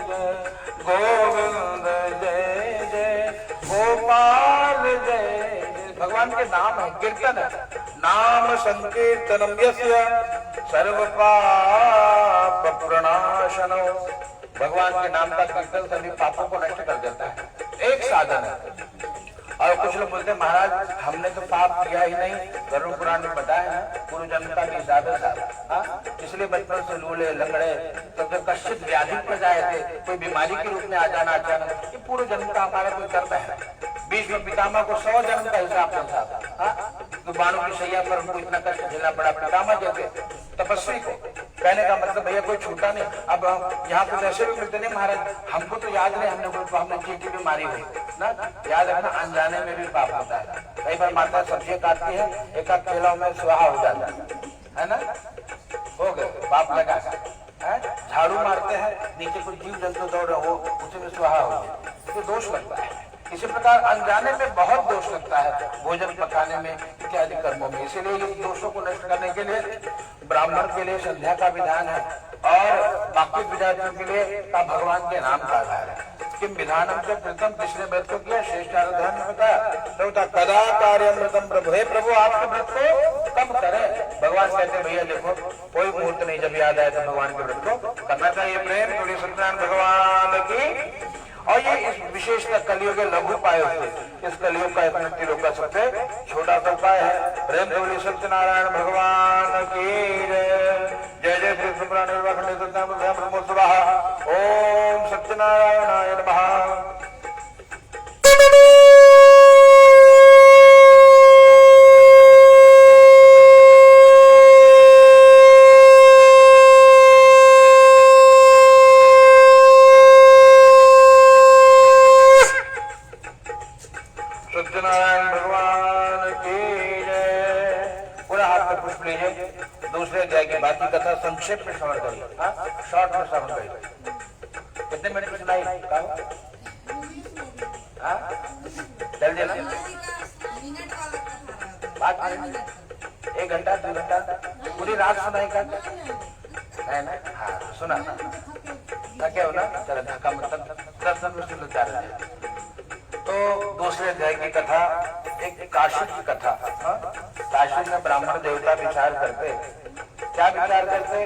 जय, गोविंद जय जय गोपाल जय जय। भगवान के नाम है, कीर्तन है, नाम संकीर्तनम यस्य सर्व पाप प्रणाशनो। भगवान के नाम का कीर्तन सभी पापों को नष्ट कर देता है, एक साधन है। और कुछ लोग बोलते हैं महाराज हमने तो पाप किया ही नहीं, गरुड़ पुराण में बताया है पूर्व जन्म का भी हिसाब है, इसलिए बचपन से लूले लंगड़े तब जब कश्चित व्याधि पर जाए थे, कोई बीमारी के रूप में आ जाना अचानक, ये पूर्व जन्म का हमारा कोई कर्म है। बीच में पितामह को 100 जन्म का हिसाब था, तो बाणों की सैया पर उनको इतना कष्ट झेलना पड़ा, पितामह जैसे तपस्वी को। कहने का मतलब भैया कोई छूटा नहीं। अब यहाँ पे ऐसे भी मिलते नहीं महाराज, हमको तो याद नहीं, हमने चीटी भी मारी हुई ना, याद रखना अनजाने में भी पाप होता है। कई बार माता सब्जी काटती है, एक आध केला में स्वाहा हो जाता है ना, हो गए पाप लगा है। झाड़ू मारते हैं, नीचे कुछ जीव जंतु दौड़ रहे हो, उसी में स्वाहा हो गया, तो दोष लगता है। इसी प्रकार अनजाने में बहुत दोष लगता है, भोजन पकाने में इत्यादि कर्मों में। इसीलिए इन दोषों को नष्ट करने के लिए ब्राह्मण के लिए संध्या का विधान है, और बाकी विद्यार्थियों के लिए का भगवान के नाम का आधार है। किम विधानम से प्रथम किसने व्रत को किया, श्रेष्ठाराधन में बताया, कदा कार्यमृतम प्रभु, हे प्रभु आपके व्रत को कब करें। भगवान कहते हैं भैया देखो कोई मुहूर्त नहीं, जब याद आए तो भगवान के व्रत को करना चाहिए। प्रेम थोड़ी सत्यनारायण भगवान की। और ये इस विशेषता कलियुग के लघु उपाय होते, इस कलियुग का त्रिलोक का सबसे छोटा सा उपाय है। प्रेम बोलिए सत्यनारायण भगवान की जय जय श्री सुब्रह निर्वाखंड ब्रह्मोत्सव। ओम सत्यनारायणाय नमः। सत्यनारायण भगवान की जय। पूरा हाथ में पुष्प लीजिए। दूसरे अध्याय की बाकी कथा संक्षेप में श्रवण करिए, शॉर्ट में श्रवण करिए। कितने मिनट में सुनाई जल्दी ना, 5 मिनट, 1 घंटा 2 घंटा, पूरी रात सुनाई का है ना। हाँ सुना थके हो ना, चलो धक्का मतलब 10 मिनट सुन लो 4 घंटे। तो दूसरे अध्याय की कथा एक काशी की कथा। काशी में ब्राह्मण देवता विचार करते, क्या विचार करते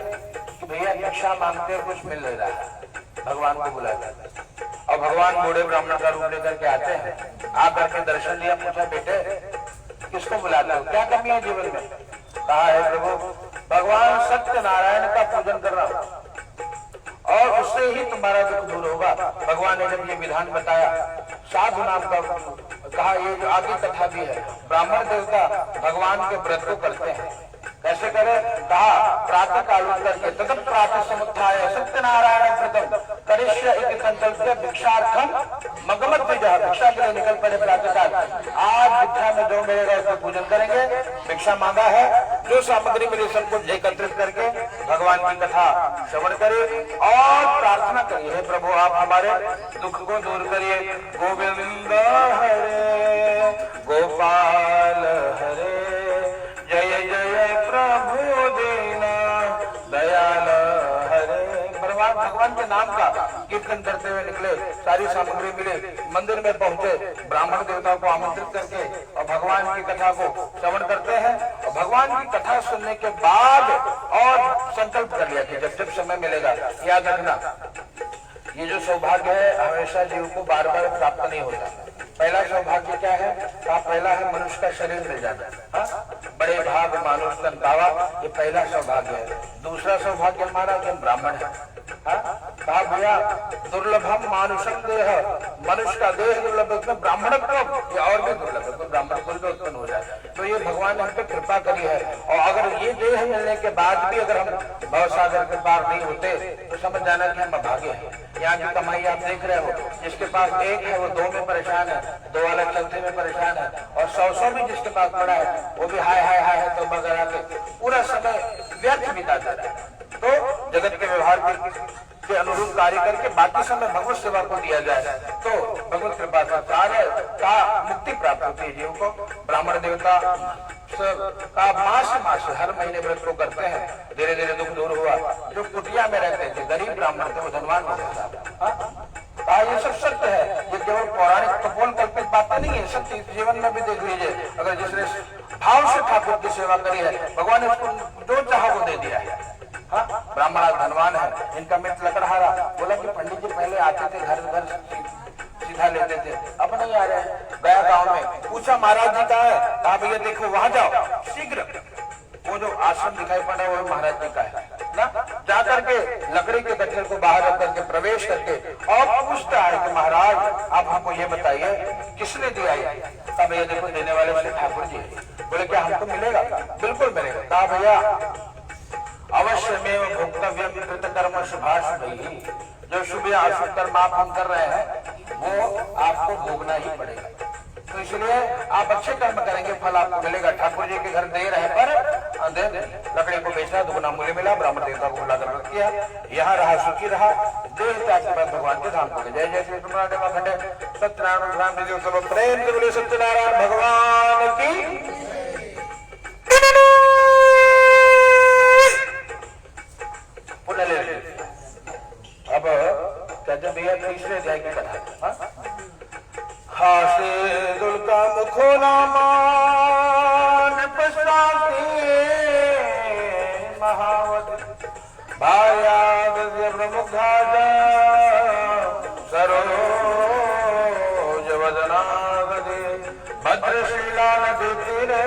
कि भैया भिक्षा मांगते कुछ मिल नहीं रहा है, भगवान को बुलाते, और भगवान बूढ़े ब्राह्मण का रूप लेकर के आते हैं। आकर के दर्शन दिया, पूछा बेटे किसको बुलाते हो, क्या कमी है जीवन में। कहा है प्रभु भगवान सत्यनारायण का पूजन कर रहा हूँ। और उससे ही तुम्हारा दुख दूर होगा। भगवान ने जब ये विधान बताया, साधु नाम का कहा, ये जो आगे कथा भी है, ब्राह्मण देवता भगवान के व्रत को करते हैं। कैसे करे? कहा प्रातः काल करके तदप प्रातः समुत्थाय सत्यनारायण व्रतम करिष्य इति संकल्प्य भिक्षार्थम मगमत विजह, भिक्षा के लिए निकल पड़े प्रातः काल। आज भिक्षा में जो मिलेगा उसका पूजन करेंगे, भिक्षा मांगा है, जो सामग्री मिली सब कुछ एकत्रित करके भगवान की कथा श्रवण करिए और प्रार्थना करिए, हे प्रभु आप हमारे दुख को दूर करिए। गोविंद हरे गोपाल हरे जय जय प्रभु दीना दयाल हरे। भगवान के नाम का कीर्तन करते हुए निकले, सारी सामग्री मिले, मंदिर में पहुंचे, ब्राह्मण देवताओं को आमंत्रित करके और भगवान की कथा को श्रवण करते हैं। और भगवान की कथा सुनने के बाद और संकल्प कर लिया कि जब जब समय मिलेगा, याद रखना ये जो सौभाग्य है हमेशा जीव को बार बार प्राप्त नहीं होता। पहला सौभाग्य क्या है? पहला है मनुष्य का शरीर मिल जाना, बड़े भाग मानुष तन पावा, ये पहला सौभाग्य है। दूसरा सौभाग्य हमारा कि ब्राह्मण है। कहा भैया दुर्लभम मानुषम देह, मनुष्य का देह दुर्लभ, उसमें ब्राह्मण को ये और भी दुर्लभ है, तो ब्राह्मण कुल में उत्पन्न हो जाए। तो ये भगवान ने हम पे कृपा करी है। और अगर ये देह मिलने के बाद भी अगर हम भवसागर के पार नहीं होते तो समझ जाना कि हम अभागे हैं। यहाँ की कमाई आप देख रहे हो, जिसके पास एक है वो दो में परेशान है, दो वाला चौथे में परेशान है, और सौ भी जिसके पास पड़ा है वो भी हाय हाय हाय है तो बगैर के पूरा समय व्यर्थ बिता जा रहा है। तो जगत के व्यवहार के अनुरूप कार्य करके बाकी समय भगवत सेवा को दिया जाए तो भगवत कृपा से कार्य का मुक्ति प्राप्त होती है जीव को। ब्राह्मण देवता का मास हर महीने व्रत को करते हैं, धीरे धीरे दुख दूर हुआ। जो कुटिया में रहते थे गरीब ब्राह्मण थे वो धनवान हो गया। ये सब सत्य है, ये केवल पौराणिक कपोल कल्पित बातें नहीं है, सत्य जीवन में भी देख लीजिए। अगर जिसने भाव से ठाकुर की सेवा करी है, भगवान ने उसको जो चाहा वो दे दिया है। ब्राह्मण धनवान है, इनका मित्र लकड़हारा बोला कि पंडित जी पहले आते थे घर घर सीधा लेते थे, अब नहीं आ रहे हैं। गया गांव में पूछा महाराज जी का है, कहा भैया देखो वहां जाओ शीघ्र, वो जो आश्रम दिखाई पड़ रहा है वो महाराज जी का है ना। जाकर के लकड़ी के गट्ठर को बाहर रख करके प्रवेश करके और पूछता है कि महाराज आप हमको ये बताइए किसने दिया ये? कहा भैया देखो देने वाले श्री ठाकुर जी है। बोले क्या हमको मिलेगा? बिल्कुल मिलेगा। कहा भैया अवश्य में भोक्तव्य कृत कर्म शुभाशुभ, जो शुभ या अशुभ कर्म आप हम कर रहे हैं वो आपको भोगना ही पड़ेगा। तो इसलिए आप अच्छे कर्म करेंगे फल आपको मिलेगा। ठाकुर जी के घर दे रहे पर दे लकड़ी को बेचा, दुगुना मूल्य मिला, ब्राह्मण देवता को बुलाकर रख किया, यहाँ रहा सुखी रहा, देह त्याग के बाद भगवान के धाम को गए। जय जय श्री सत्यनारायण भगवान प्रेम से बोले सत्यनारायण भगवान की। अब कहते भैया तीसरे अध्याय की कथा। हासे दुर्गा मुखो नामान पश्चाते महावत भाया प्रमुखा सरोज वदनागदे भद्रशीला नदी तीरे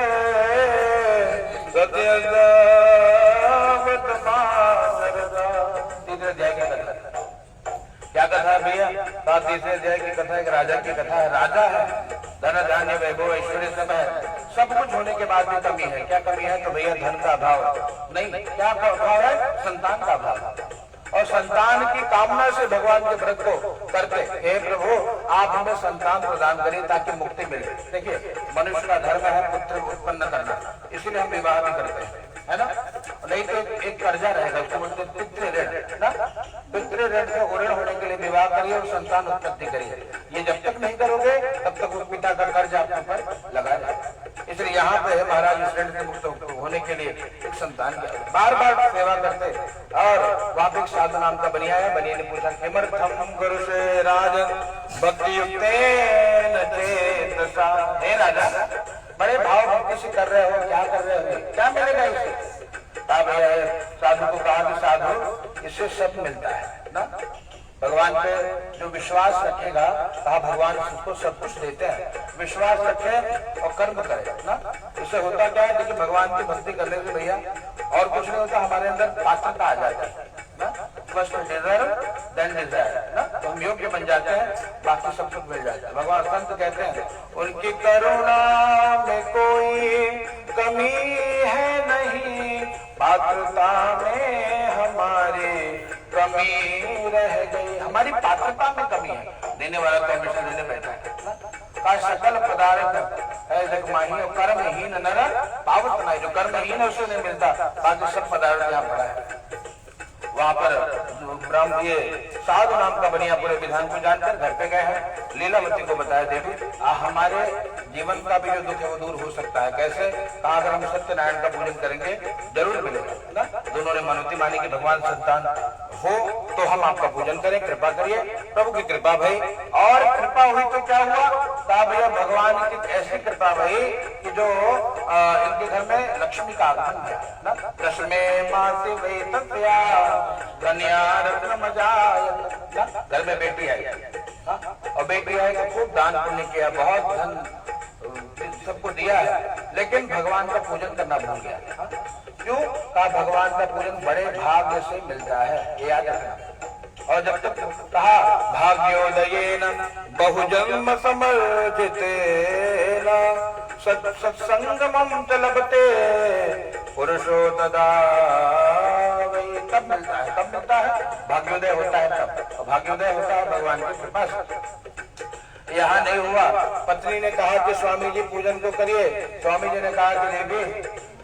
सत्य क्या कथा है भैया? तीसरे अध्याय की कथा एक राजा की कथा है। राजा है, धन धान्य वैभव ऐश्वर्य सब है, सब कुछ होने के बाद भी कमी है। क्या कमी है? तो भैया धन का अभाव नहीं, क्या अभाव है? संतान का अभाव। और संतान की कामना से भगवान के व्रत को करते, हे प्रभु आप हमें संतान प्रदान करिए ताकि मुक्ति मिले। देखिए मनुष्य का धर्म है पुत्र उत्पन्न करना, इसीलिए हम विवाह भी करते हैं, है ना। नहीं तो एक कर्जा रहेगा, उसको बोलते पितृ ऋण ना। पितृ ऋण से ऋण होने के लिए विवाह करिए और संतान उत्पत्ति करिए। ये जब तक नहीं करोगे तब तक उस पिता का कर्जा आपके ऊपर लगा रहेगा। इसलिए यहाँ पे महाराज इस ऋण से मुक्त होने के लिए एक संतान की बार बार सेवा करते। और वहां पे साधु नाम का बनिया है, बनिया ने पूछा किमर्थम गुरु से राजन भक्ति हे राजा बड़े भाव भक्ति से कर रहे हो, क्या कर रहे हो, क्या मिलेगा इससे? साधु को कहा कि साधु इससे सब मिलता है ना। भगवान पे जो विश्वास रखेगा, कहा भगवान उसको सब कुछ देते हैं, विश्वास रखे और कर्म करे ना। इससे होता क्या है? देखिए भगवान की भक्ति करने से भैया और कुछ नहीं होता, हमारे अंदर पात्रता आ जाता है ना। फर्स्ट डिजर्व देन डिजायर ना, तो हम योग्य बन जाते हैं, बाकी सब कुछ मिल जाता है। भगवान संत कहते हैं उनकी करुणा में कोई कमी है नहीं, पात्रता में हमारी कमी रह गई। हमारी पात्रता में कमी है, देने वाला तो हमेशा देने बैठा है। का सकल पदार्थ है जगमाही और कर्महीन नर पावत नहीं, जो कर्महीन है उसे नहीं मिलता, बाकी सब पदार्थ यहाँ पड़ा है। वहां पर ब्रह्म ये साधु नाम का बनिया पूरे विधान को जानकर घर पे गए हैं, लीलावती को बताया देवी हमारे जीवन का भी जो दुख है वो दूर हो सकता है। कैसे? कहा अगर हम सत्यनारायण का पूजन करेंगे जरूर मिलेगा ना। दोनों ने मनोती मानी कि भगवान संतान हो तो हम आपका पूजन करें, कृपा करिए। प्रभु की कृपा भई, और कृपा हुई तो क्या हुआ? कहा भैया भगवान की ऐसी कृपा भई कि जो इनके घर में लक्ष्मी का आगमन है ना। कृष्ण में मासी वही तत्या कन्या रत्न मजा, घर में बेटी आई और बेटी आई तो खूब दान पुण्य किया, बहुत धन सबको दिया है, लेकिन भगवान का पूजन करना भूल गया। क्यों? कहा भगवान का पूजन बड़े भाग्य से मिलता है, ये याद रखना। और जब तक कहा भाग्योदयेन बहुजन्म समर्जितेन सत्संगमं च लभते पुरुषो तदा, तब मिलता है, तब मिलता है, भाग्योदय होता है तब। भाग्योदय होता है भगवान की कृपा से। यहाँ नहीं हुआ। पत्नी ने कहा कि स्वामी जी पूजन को करिए, स्वामी जी ने कहा कि नहीं भी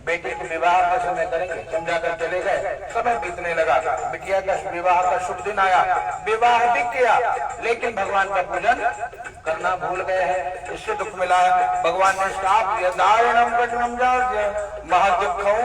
बेटे के विवाह का समय करेंगे, समझाकर चले गए। समय बीतने लगा, बिटिया का विवाह का शुभ दिन आया, विवाह भी किया, लेकिन भगवान का पूजन करना भूल गए हैं, इससे दुख मिला है। भगवान ने श्राप दिया, दारुणम कठिनम जास्य महादुःखो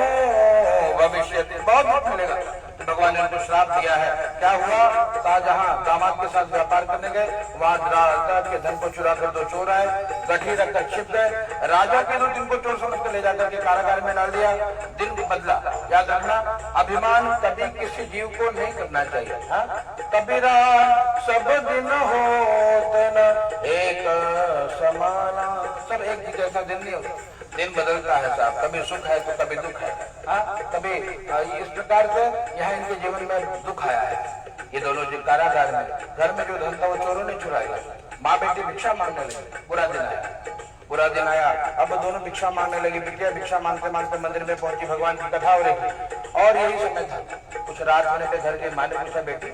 भविष्यति, बहुत दुख मिलेगा। भगवान ने उनको श्राप दिया है। क्या हुआ? शाहजहां दामाद के साथ व्यापार करने गए, वहां राजा के धन को चुरा कर दो चोर आए, गठी रखकर छिप गए। राजा के दो दिन को चोर समझ कर ले जाकर के कारागार में डाल दिया। दिन बदला। याद रखना, अभिमान कभी किसी जीव को नहीं करना चाहिए। कबीरा सब दिन होते न एक समाना, सब एक जैसा दिन नहीं होता, दिन बदलता है साहब, कभी सुख है तो कभी दुख है। कभी इस प्रकार से यहाँ इनके जीवन में दुख आया है। ये दोनों जो कारागार में, घर में जो धन था वो चोरों ने चुराया। माँ बेटी भिक्षा मांगने लगी, बुरा दिन आया, बुरा दिन आया। अब दोनों भिक्षा मांगने लगी, बिटिया भिक्षा मांगते मांगते मंदिर में पहुंची, भगवान की कथा हो रही थी और यही समय था। कुछ रात होने पे घर के माँ ने पूछा, बेटी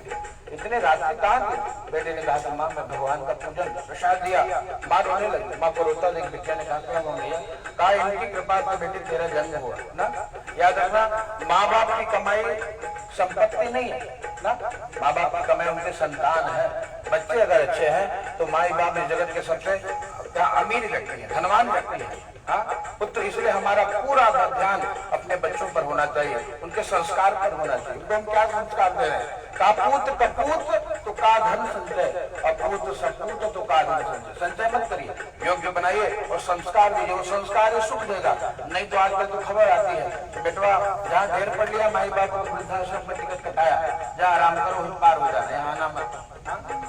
इतने रात में कहाँ थी? बेटे ने कहा माँ मैं भगवान का पूजन प्रसाद दिया। माँ रोने लगी, माँ को रोता देख बिटिया ने कहा क्या भैया? कहा इनकी कृपा से बेटी तेरा जन्म हुआ ना। याद रखना, माँ बाप की कमाई संपत्ति नहीं है ना, माँ बाप की कमाई उनके संतान है। बच्चे अगर अच्छे हैं तो माँ बाप इस जगत के सबसे अमीर व्यक्ति है, धनवान व्यक्ति है। पुत्र, इसलिए हमारा पूरा ध्यान अपने बच्चों पर होना चाहिए, उनके संस्कार पर होना चाहिए। उनको हम क्या संस्कार दे रहे हैं? कापूत कपूत तो का धन संचय, अपूत सपूत तो का धन संचय। संचय मत करिए, योग्य बनाइए और संस्कार दीजिए, वो संस्कार ही सुख देगा। नहीं तो आजकल तो खबर आती है बेटवा जहाँ ढेर पड़ लिया माई बाप को वृद्धाश्रम में टिकट कटाया, जहाँ आराम करो हम पार हो जाते हैं, आना मत।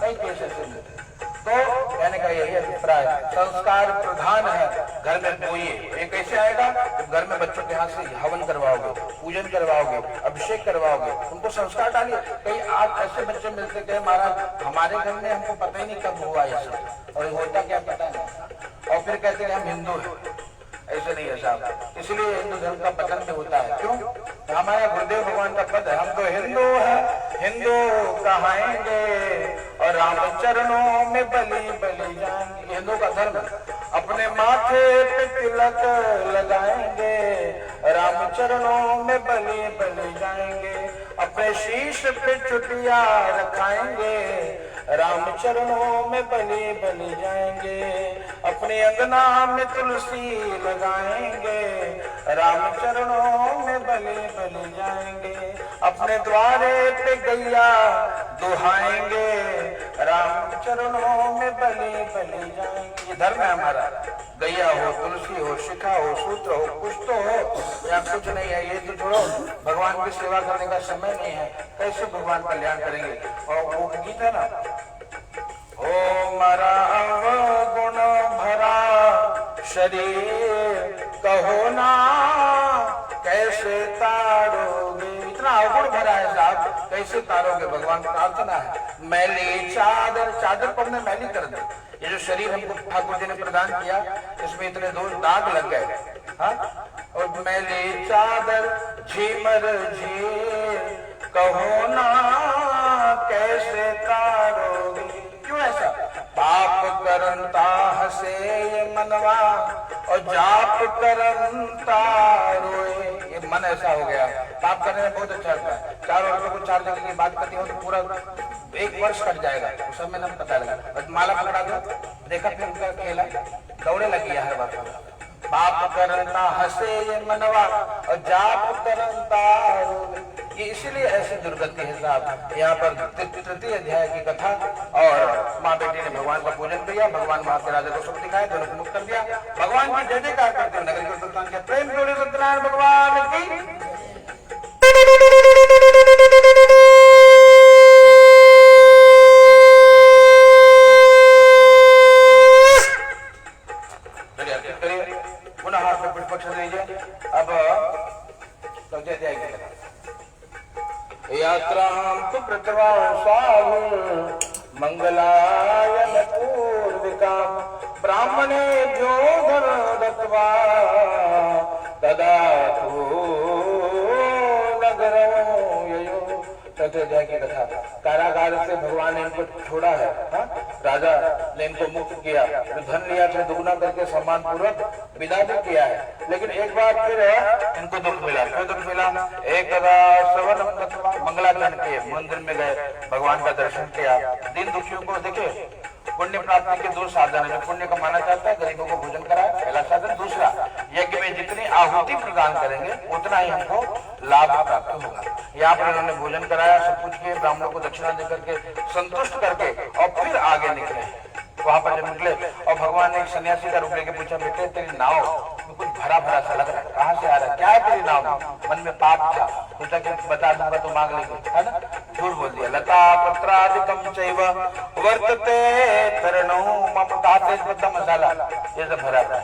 कई केस ऐसे तो कहने का यही अभिप्राय, संस्कार प्रधान है, घर में बोइए। एक कैसे आएगा? जब घर में बच्चों के हाथ से हवन करवाओगे, पूजन करवाओगे, अभिषेक करवाओगे, उनको संस्कार डालिए। कई आप ऐसे बच्चे मिलते कहे महाराज हमारे घर में हमको पता ही नहीं कब हुआ ये सब, और होता क्या पता नहीं, और फिर कहते हैं हम हिंदू हैं। ऐसे नहीं है साहब, इसलिए हिंदू धर्म का पतन भी होता है। क्यों? हमारा गुरुदेव भगवान का पद है, हम तो हिंदू हैं, हिंदू कहाएंगे और राम चरणों में बलि बलि जाएंगे। हिंदू का धर्म, अपने माथे पे तिलक लगाएंगे, राम चरणों में बलि बलि जाएंगे, अपने शीश पे चुटिया रखाएंगे, राम चरणों में बलि बलि जाएंगे, अपने अंगना में तुलसी लगाएंगे, राम चरणों में बलि बलि जाएंगे, अपने द्वारे पे गैया दुहाएंगे, राम चरणों में बलि बलि जाएंगे। ये धर्म है हमारा। गैया हो, तुलसी हो, शिखा हो, सूत्र हो, कुछ तो हो या कुछ नहीं है, ये तो छोड़ो। भगवान की सेवा करने का समय नहीं है, कैसे भगवान कल्याण करेंगे? और वो गीत है ना, ओ मरा गुण भरा शरीर कहो ना कैसे तारोगे। इतना अवगुण भरा है आप कैसे तारोगे? भगवान की प्रार्थना है, मैली चादर, चादर पर मैं मैली कर दे। ये जो शरीर हमको ठाकुर जी ने प्रदान किया, इसमें इतने दो दाग लग गए, हाँ? और मैली चादर झीमर झीर, कहो ना कैसे तारोगे? क्यों ऐसा? पाप करता हसे ये मनवा और जाप करता रोए। ये मन ऐसा हो गया, पाप करने में बहुत अच्छा लगता है। 4 औरतों को 4 जगह की बात करती हो तो पूरा 1 वर्ष कट जाएगा, वो सब में पता लगा। और माला पकड़ा दो, देखा फिर उनका खेला, दौड़े लगी है हर बात। पाप करता हसे ये मनवा और जाप करता रोए। ये इसीलिए ऐसी दुर्गति है साहब। यहाँ पर तृतीय अध्याय की कथा, और माँ बेटी ने भगवान का पूजन किया, भगवान वहां के राजा को सुख दिखाया, दोनों को मुक्त कर दिया। भगवान की जय जयकार करते हुए नगर के सुल्तान के प्रेम जोड़े सत्यनारायण भगवान की। पुनः हाथ में पुष्प अक्षत लीजिए। अब चौथे अध्याय की कथा। यात्रां तु कृत्वा साधु मंगलायन पूर्विकां ब्राह्मणेभ्यो धनं दत्त्वा तदा तु नगरं ययो। चौथे अध्याय की कथा। कारागार से भगवान ने इनको छोड़ा है, हा? राजा ने इनको मुक्त किया, जो धन लिया था दुगना करके सम्मान पूर्वक विदा भी किया है। लेकिन एक बार फिर इनको दुख मिला। क्यों दुख मिला? एक मंगलाचरण के मंदिर में गए, भगवान का दर्शन किया। दीन दुखियों को देखे, पुण्य प्राप्ति के 2 साधन है। जो पुण्य कमाना चाहता है, गरीबों को भोजन कराए, पहला साधन। दूसरा, यज्ञ में जितनी आहुति प्रदान करेंगे उतना ही हमको लाभ प्राप्त होगा। यहाँ पर इन्होंने भोजन कराया, सब कुछ किए, ब्राह्मणों को दक्षिणा देकर के संतुष्ट करके और फिर आगे निकले। वहां पर जब निकले और भगवान ने एक सन्यासी का रूप लेके पूछा, बेटे तेरी नाव में कुछ भरा भरा सा लग रहा है, कहाँ से आ रहा है? क्या है तेरी नाव में? मन में पाप था, सोचा कि बता दूंगा तो मांग लेंगे, है ना? झूठ बोल दिया। लता पत्रादिकम चैव वर्तते तरणो मम ताते मसाला, ये सब भरा था।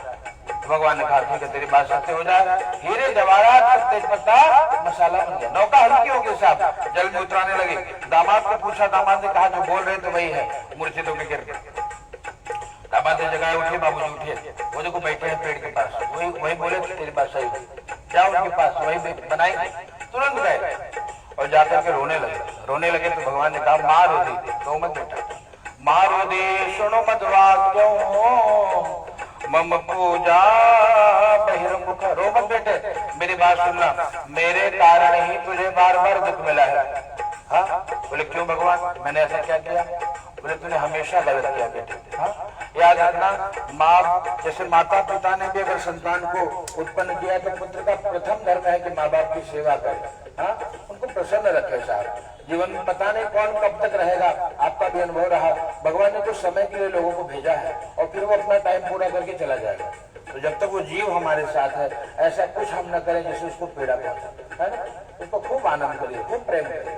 भगवान ने कहा ठीक है, तेरी बात सत्य हो जाए। हीरे जवाहरात तेज पत्ता मसाला बन गया। नौका हल्की हो गई साहब, जल में उतराने लगी। दामाद को पूछा, दामाद ने कहा जो बोल रहे तो वही है, मूर्छित होकर गिर गए। दामाद ने जगाए, उठे बाबूजी उठे, वो देखो बैठे हैं पेड़ के पास, वही बोले तेरी बात सही, क्या उनके पास वही बनाई। तुरंत गए और जाकर के रोने लगे तो भगवान ने कहा माँ रो दी, रो मत बेटा, माँ रो दी सुनो मत वाक्यों मम पूजा बहिर्मुख। रो मत बेटे, मेरी बात सुनना, मेरे कारण ही तुझे बार बार दुख मिला है। हाँ? बोले क्यों भगवान, मैंने ऐसा क्या किया? बोले तूने हमेशा गलत किया बेटे। हाँ? याद रखना, माँ जैसे माता पिता ने भी अगर संतान को उत्पन्न किया तो पुत्र का प्रथम धर्म है कि माँ बाप की सेवा करे, हाँ? उनको प्रसन्न रखे साहब। जीवन में पता नहीं कौन कब तक रहेगा, आपका भी अनुभव रहा। भगवान ने कुछ समय के लिए लोगों को भेजा है और फिर वो अपना टाइम पूरा करके चला जाएगा। तो जब तक वो जीव हमारे साथ है, ऐसा कुछ हम न करें जिससे उसको पीड़ा पहुंचे, है ना? उसको खूब आनंद करिए, खूब प्रेम करिए,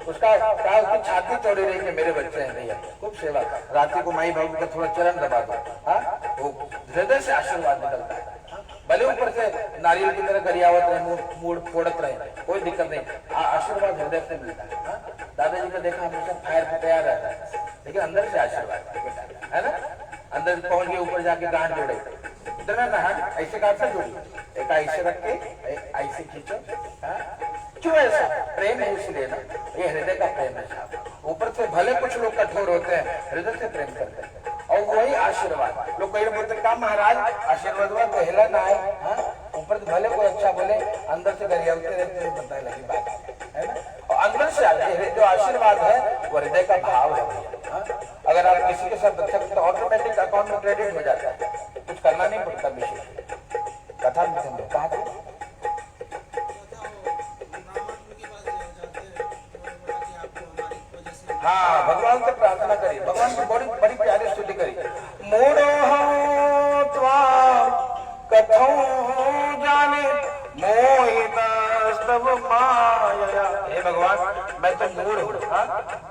उसका क्या उसकी छाती चौड़ी रही कि मेरे बच्चे हैं भैया, खूब सेवा। रात्रि को माई बाबू का थोड़ा चरण दबा दो, हाँ? वो हृदय से आशीर्वाद निकलता है। भले ऊपर से नारियल की तरह गरियावत रहे, मूड फोड़त रहे, कोई दिक्कत नहीं, आशीर्वाद हृदय से मिलता है। दादाजी का देखा हमेशा फायर पे तैयार रहता है, लेकिन अंदर से आशीर्वाद, है ना? अंदर पहुंच के ऊपर जाके गांठ जोड़े, इतना ना हाथ ऐसे गांठ से जोड़ी, एक ऐसे रख के ऐसे खींचो। क्यों ऐसा? प्रेम है इसलिए ना, ये हृदय का प्रेम है साहब। ऊपर से भले कुछ लोग कठोर होते हैं, हृदय से प्रेम करते हैं और वही आशीर्वाद। लोग कई बोलते का महाराज आशीर्वाद हुआ पहला ना है, ऊपर से भले कोई अच्छा बोले, अंदर से गरियावते रहते बताने लगी बात, है ना? और अंदर से जो आशीर्वाद है वो हृदय का भाव है भैया। अगर आप किसी के साथ अच्छा तो ऑटोमेटिक अकाउंट में क्रेडिट हो जाता है, कुछ करना नहीं पड़ता। विशेष कथा में समझो कहा था हाँ, भगवान से प्रार्थना करिए, भगवान की बड़ी बड़ी प्यारी स्तुति करिए। मोड़ो कथों जाने मोहितस्तव माया। हे भगवान मैं तो मूढ़ हूँ,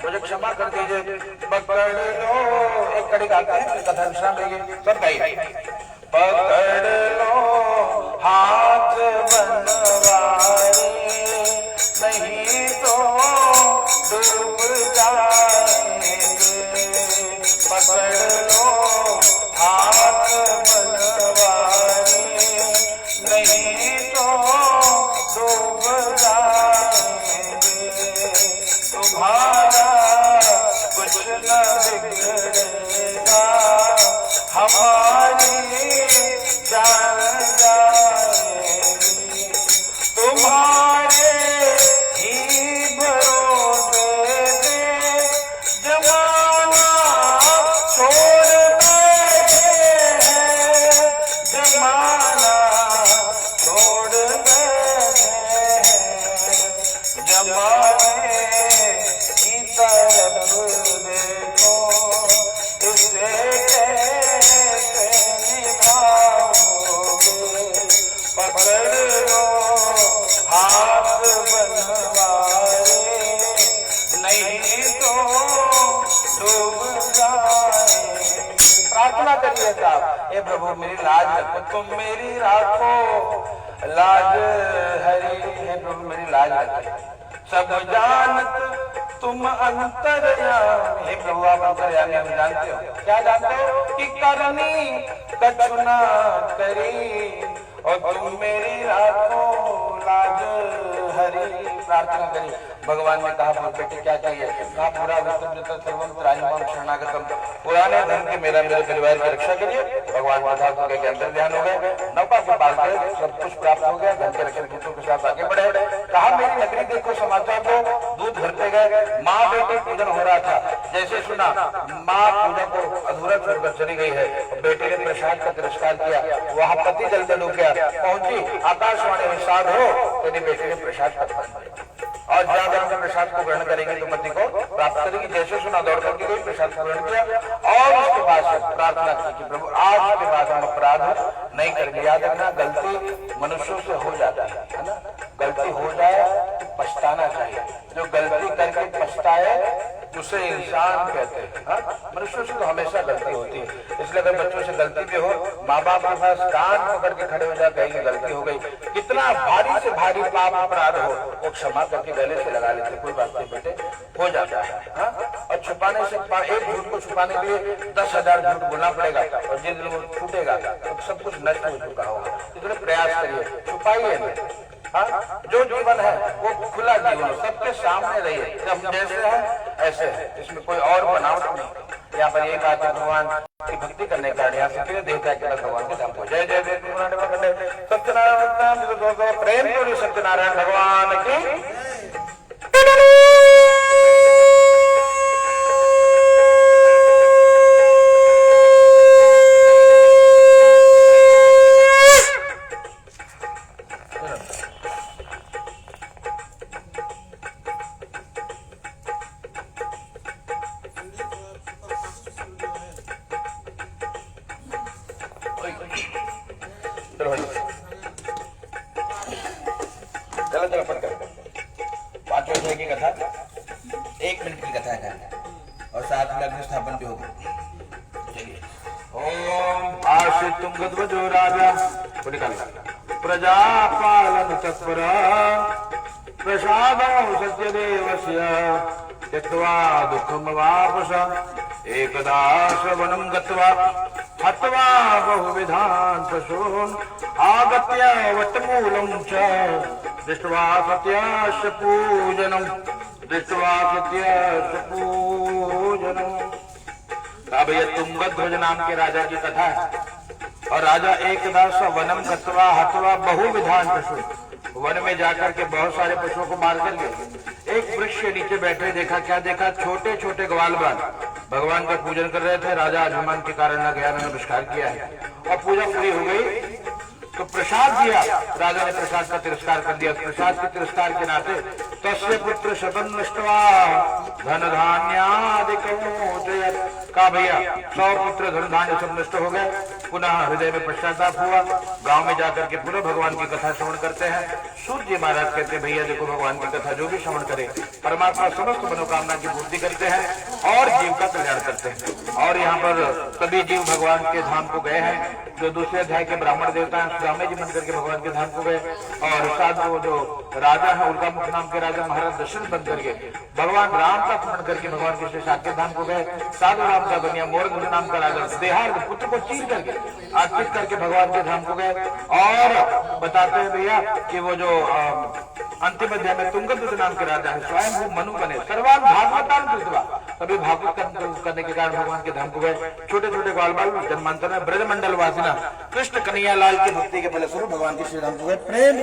मुझे क्षमा कर दीजिए। पकड़ लो, एक कड़ी गाते हैं, कथा विश्राम लेंगे, सब गाइए। पकड़ लो हाथ बनवारी नहीं तो डूब जाएंगे, तुम्हारा कुछ न बिगड़ेगा, हमारी जान जाएगी, तुम्हारे ही भरोसे से जमाना छोड़ बैठे हैं, जमाना छोड़ बैठे हैं, जमाने की तरफ देखो, इसे कैसे निभाओगे, पकड़ लो हाथ बनवाए, नहीं तो डूब जाए। प्रार्थना करिए साहब, हे प्रभु मेरी लाज रखो, तुम मेरी राखो लाज हरी, हे प्रभु मेरी लाज रखो, सब जानत तुम अंतर्यामी, हे प्रभु आप अंतर्यामी हम जानते हो, क्या जानते हो कि करनी कछु ना करी, और तुम मेरी राखो लाज हरी। प्रार्थना करी, भगवान ने कहा बेटे क्या चाहिए, कहा पूरा शरणागतम, पुराने धन के मेरे परिवार की रक्षा करिए। भगवान माता के अंदर ध्यान हो गए, नौका के पास गए, सब कुछ प्राप्त हो गया, धन के रक्षक दूतों के साथ आगे बढ़े। कहा मेरी नगरी देखो समाचार को, दूध भरते गए, माँ बेटे पूजन हो रहा था, जैसे सुना माँ पूजा को अधूरा छोड़कर चली गई है, बेटे ने प्रसाद का तिरस्कार किया, वहाँ पति जल में डूब गया, पहुंची आकाशवाणी हिसाब हो, तेरी बेटी ने प्रसाद का और जाकर अपने प्रसाद को ग्रहण करेंगे तो पति को प्राप्त करेगी, जैसे सुना दौड़ करके गई, प्रसाद को ग्रहण किया और उसके बाद प्रार्थना की कि प्रभु आज के बाद हम अपराध नहीं करेंगे। याद रखना गलती मनुष्यों से हो जाती है ना, गलती हो जाए तो पछताना चाहिए, जो गलती करके पछताए उसे इंसान कहते हैं। मनुष्यों से तो हमेशा गलती होती है, इसलिए अगर बच्चों से गलती भी हो, माँ बाप के पास कान पकड़ के खड़े हो जाते हैं कि गलती हो गई, कितना भारी से भारी पाप अपराध हो वो क्षमा करके गले से लगा लेते, कोई बात नहीं बेटे हो जाता है। और छुपाने से एक झूठ को छुपाने के लिए 10,000 झूठ बोलना पड़ेगा, और जिस दिन वो छूटेगा तो सब कुछ नष्ट हो चुका होगा, इसलिए प्रयास करिए, छुपाइए नहीं। जो जीवन है वो खुला जीवन, सबके सामने रहिए, जब जैसे है ऐसे है, इसमें कोई और बनावट नहीं। यहाँ पर एक बात है, भगवान की भक्ति करने का यहाँ से देवता के भगवान के धाम को जय जय जय सत्यनारायण प्रेम पूरी सत्यनारायण भगवान की। की कथा 1 मिनट की कथा है और साथ में अग्नि स्थापन भी होगा। चलिए ओम आश्रित तुंगध्वजो राजा प्रजा पालन तत्पर प्रसादो सत्यदेवस्य त्यक्त्वा दुःखमवापस एकदा श्रवणं गत्वा हत्वा बहुविधान् पशून् आगत्य वटमूलं च दृष्ट्वा सत्यस्य पूजनं भैया तुंगध्वज नाम के राजा की कथा है। और राजा एकदा वनम गत्वा हत्वा बहुविधान पशु, वन में जाकर के बहुत सारे पशुओं को मार करके एक वृक्ष के नीचे बैठे देखा, क्या देखा, छोटे छोटे ग्वाल बाल भगवान का पूजन कर रहे थे। राजा अभिमान के कारण न गया, मैंने नमस्कार किया है और पूजा पूरी हो गई तो प्रसाद दिया, राजा ने प्रसाद का तिरस्कार कर दिया। प्रसाद के तिरस्कार के नाते तस्य पुत्र शतम नष्टवा धन धान्यादिकमोचयत्, कहा भैया 100 पुत्र धन धान्य सब नष्ट हो गए। पुनः हृदय में पश्चाताप हुआ, गांव में जाकर के पुनः भगवान की कथा श्रवण करते हैं। सूर्य जी महाराज कहते भैया देखो भगवान की कथा जो भी श्रवण करे परमात्मा समस्त मनोकामना की पूर्ति करते हैं और जीव का कल्याण करते हैं। और यहाँ पर सभी जीव भगवान के धाम को गए हैं। जो दूसरे अध्याय के ब्राह्मण देवता हैं रामे जी मन करके भगवान के धाम को गए और साथ वो जो राजा है उल्कामुख नाम के राजा महाराज दशरथ बन करके भगवान राम का स्मरण करके भगवान कृष्ण शाक्य धाम को गए। साधु राम का बनिया मोरगंज नाम का राजा देहार पुत्र को चीर करके अर्पित करके भगवान के धाम को गए। और बताते हैं भैया कि वो जो अंतिम अध्याय में तुंगभद्र नाम के राजा है स्वयं वो मनु बने सर्वान भागवतान कृतवा, कभी भागवत करने के कारण भगवान के धाम को गए। छोटे छोटे ग्वाल बाल जन्मांतर में ब्रजमंडल वासिना कृष्ण कन्हैया लाल की भक्ति के फलस्वरूप भगवान के श्री धाम को गए। प्रेम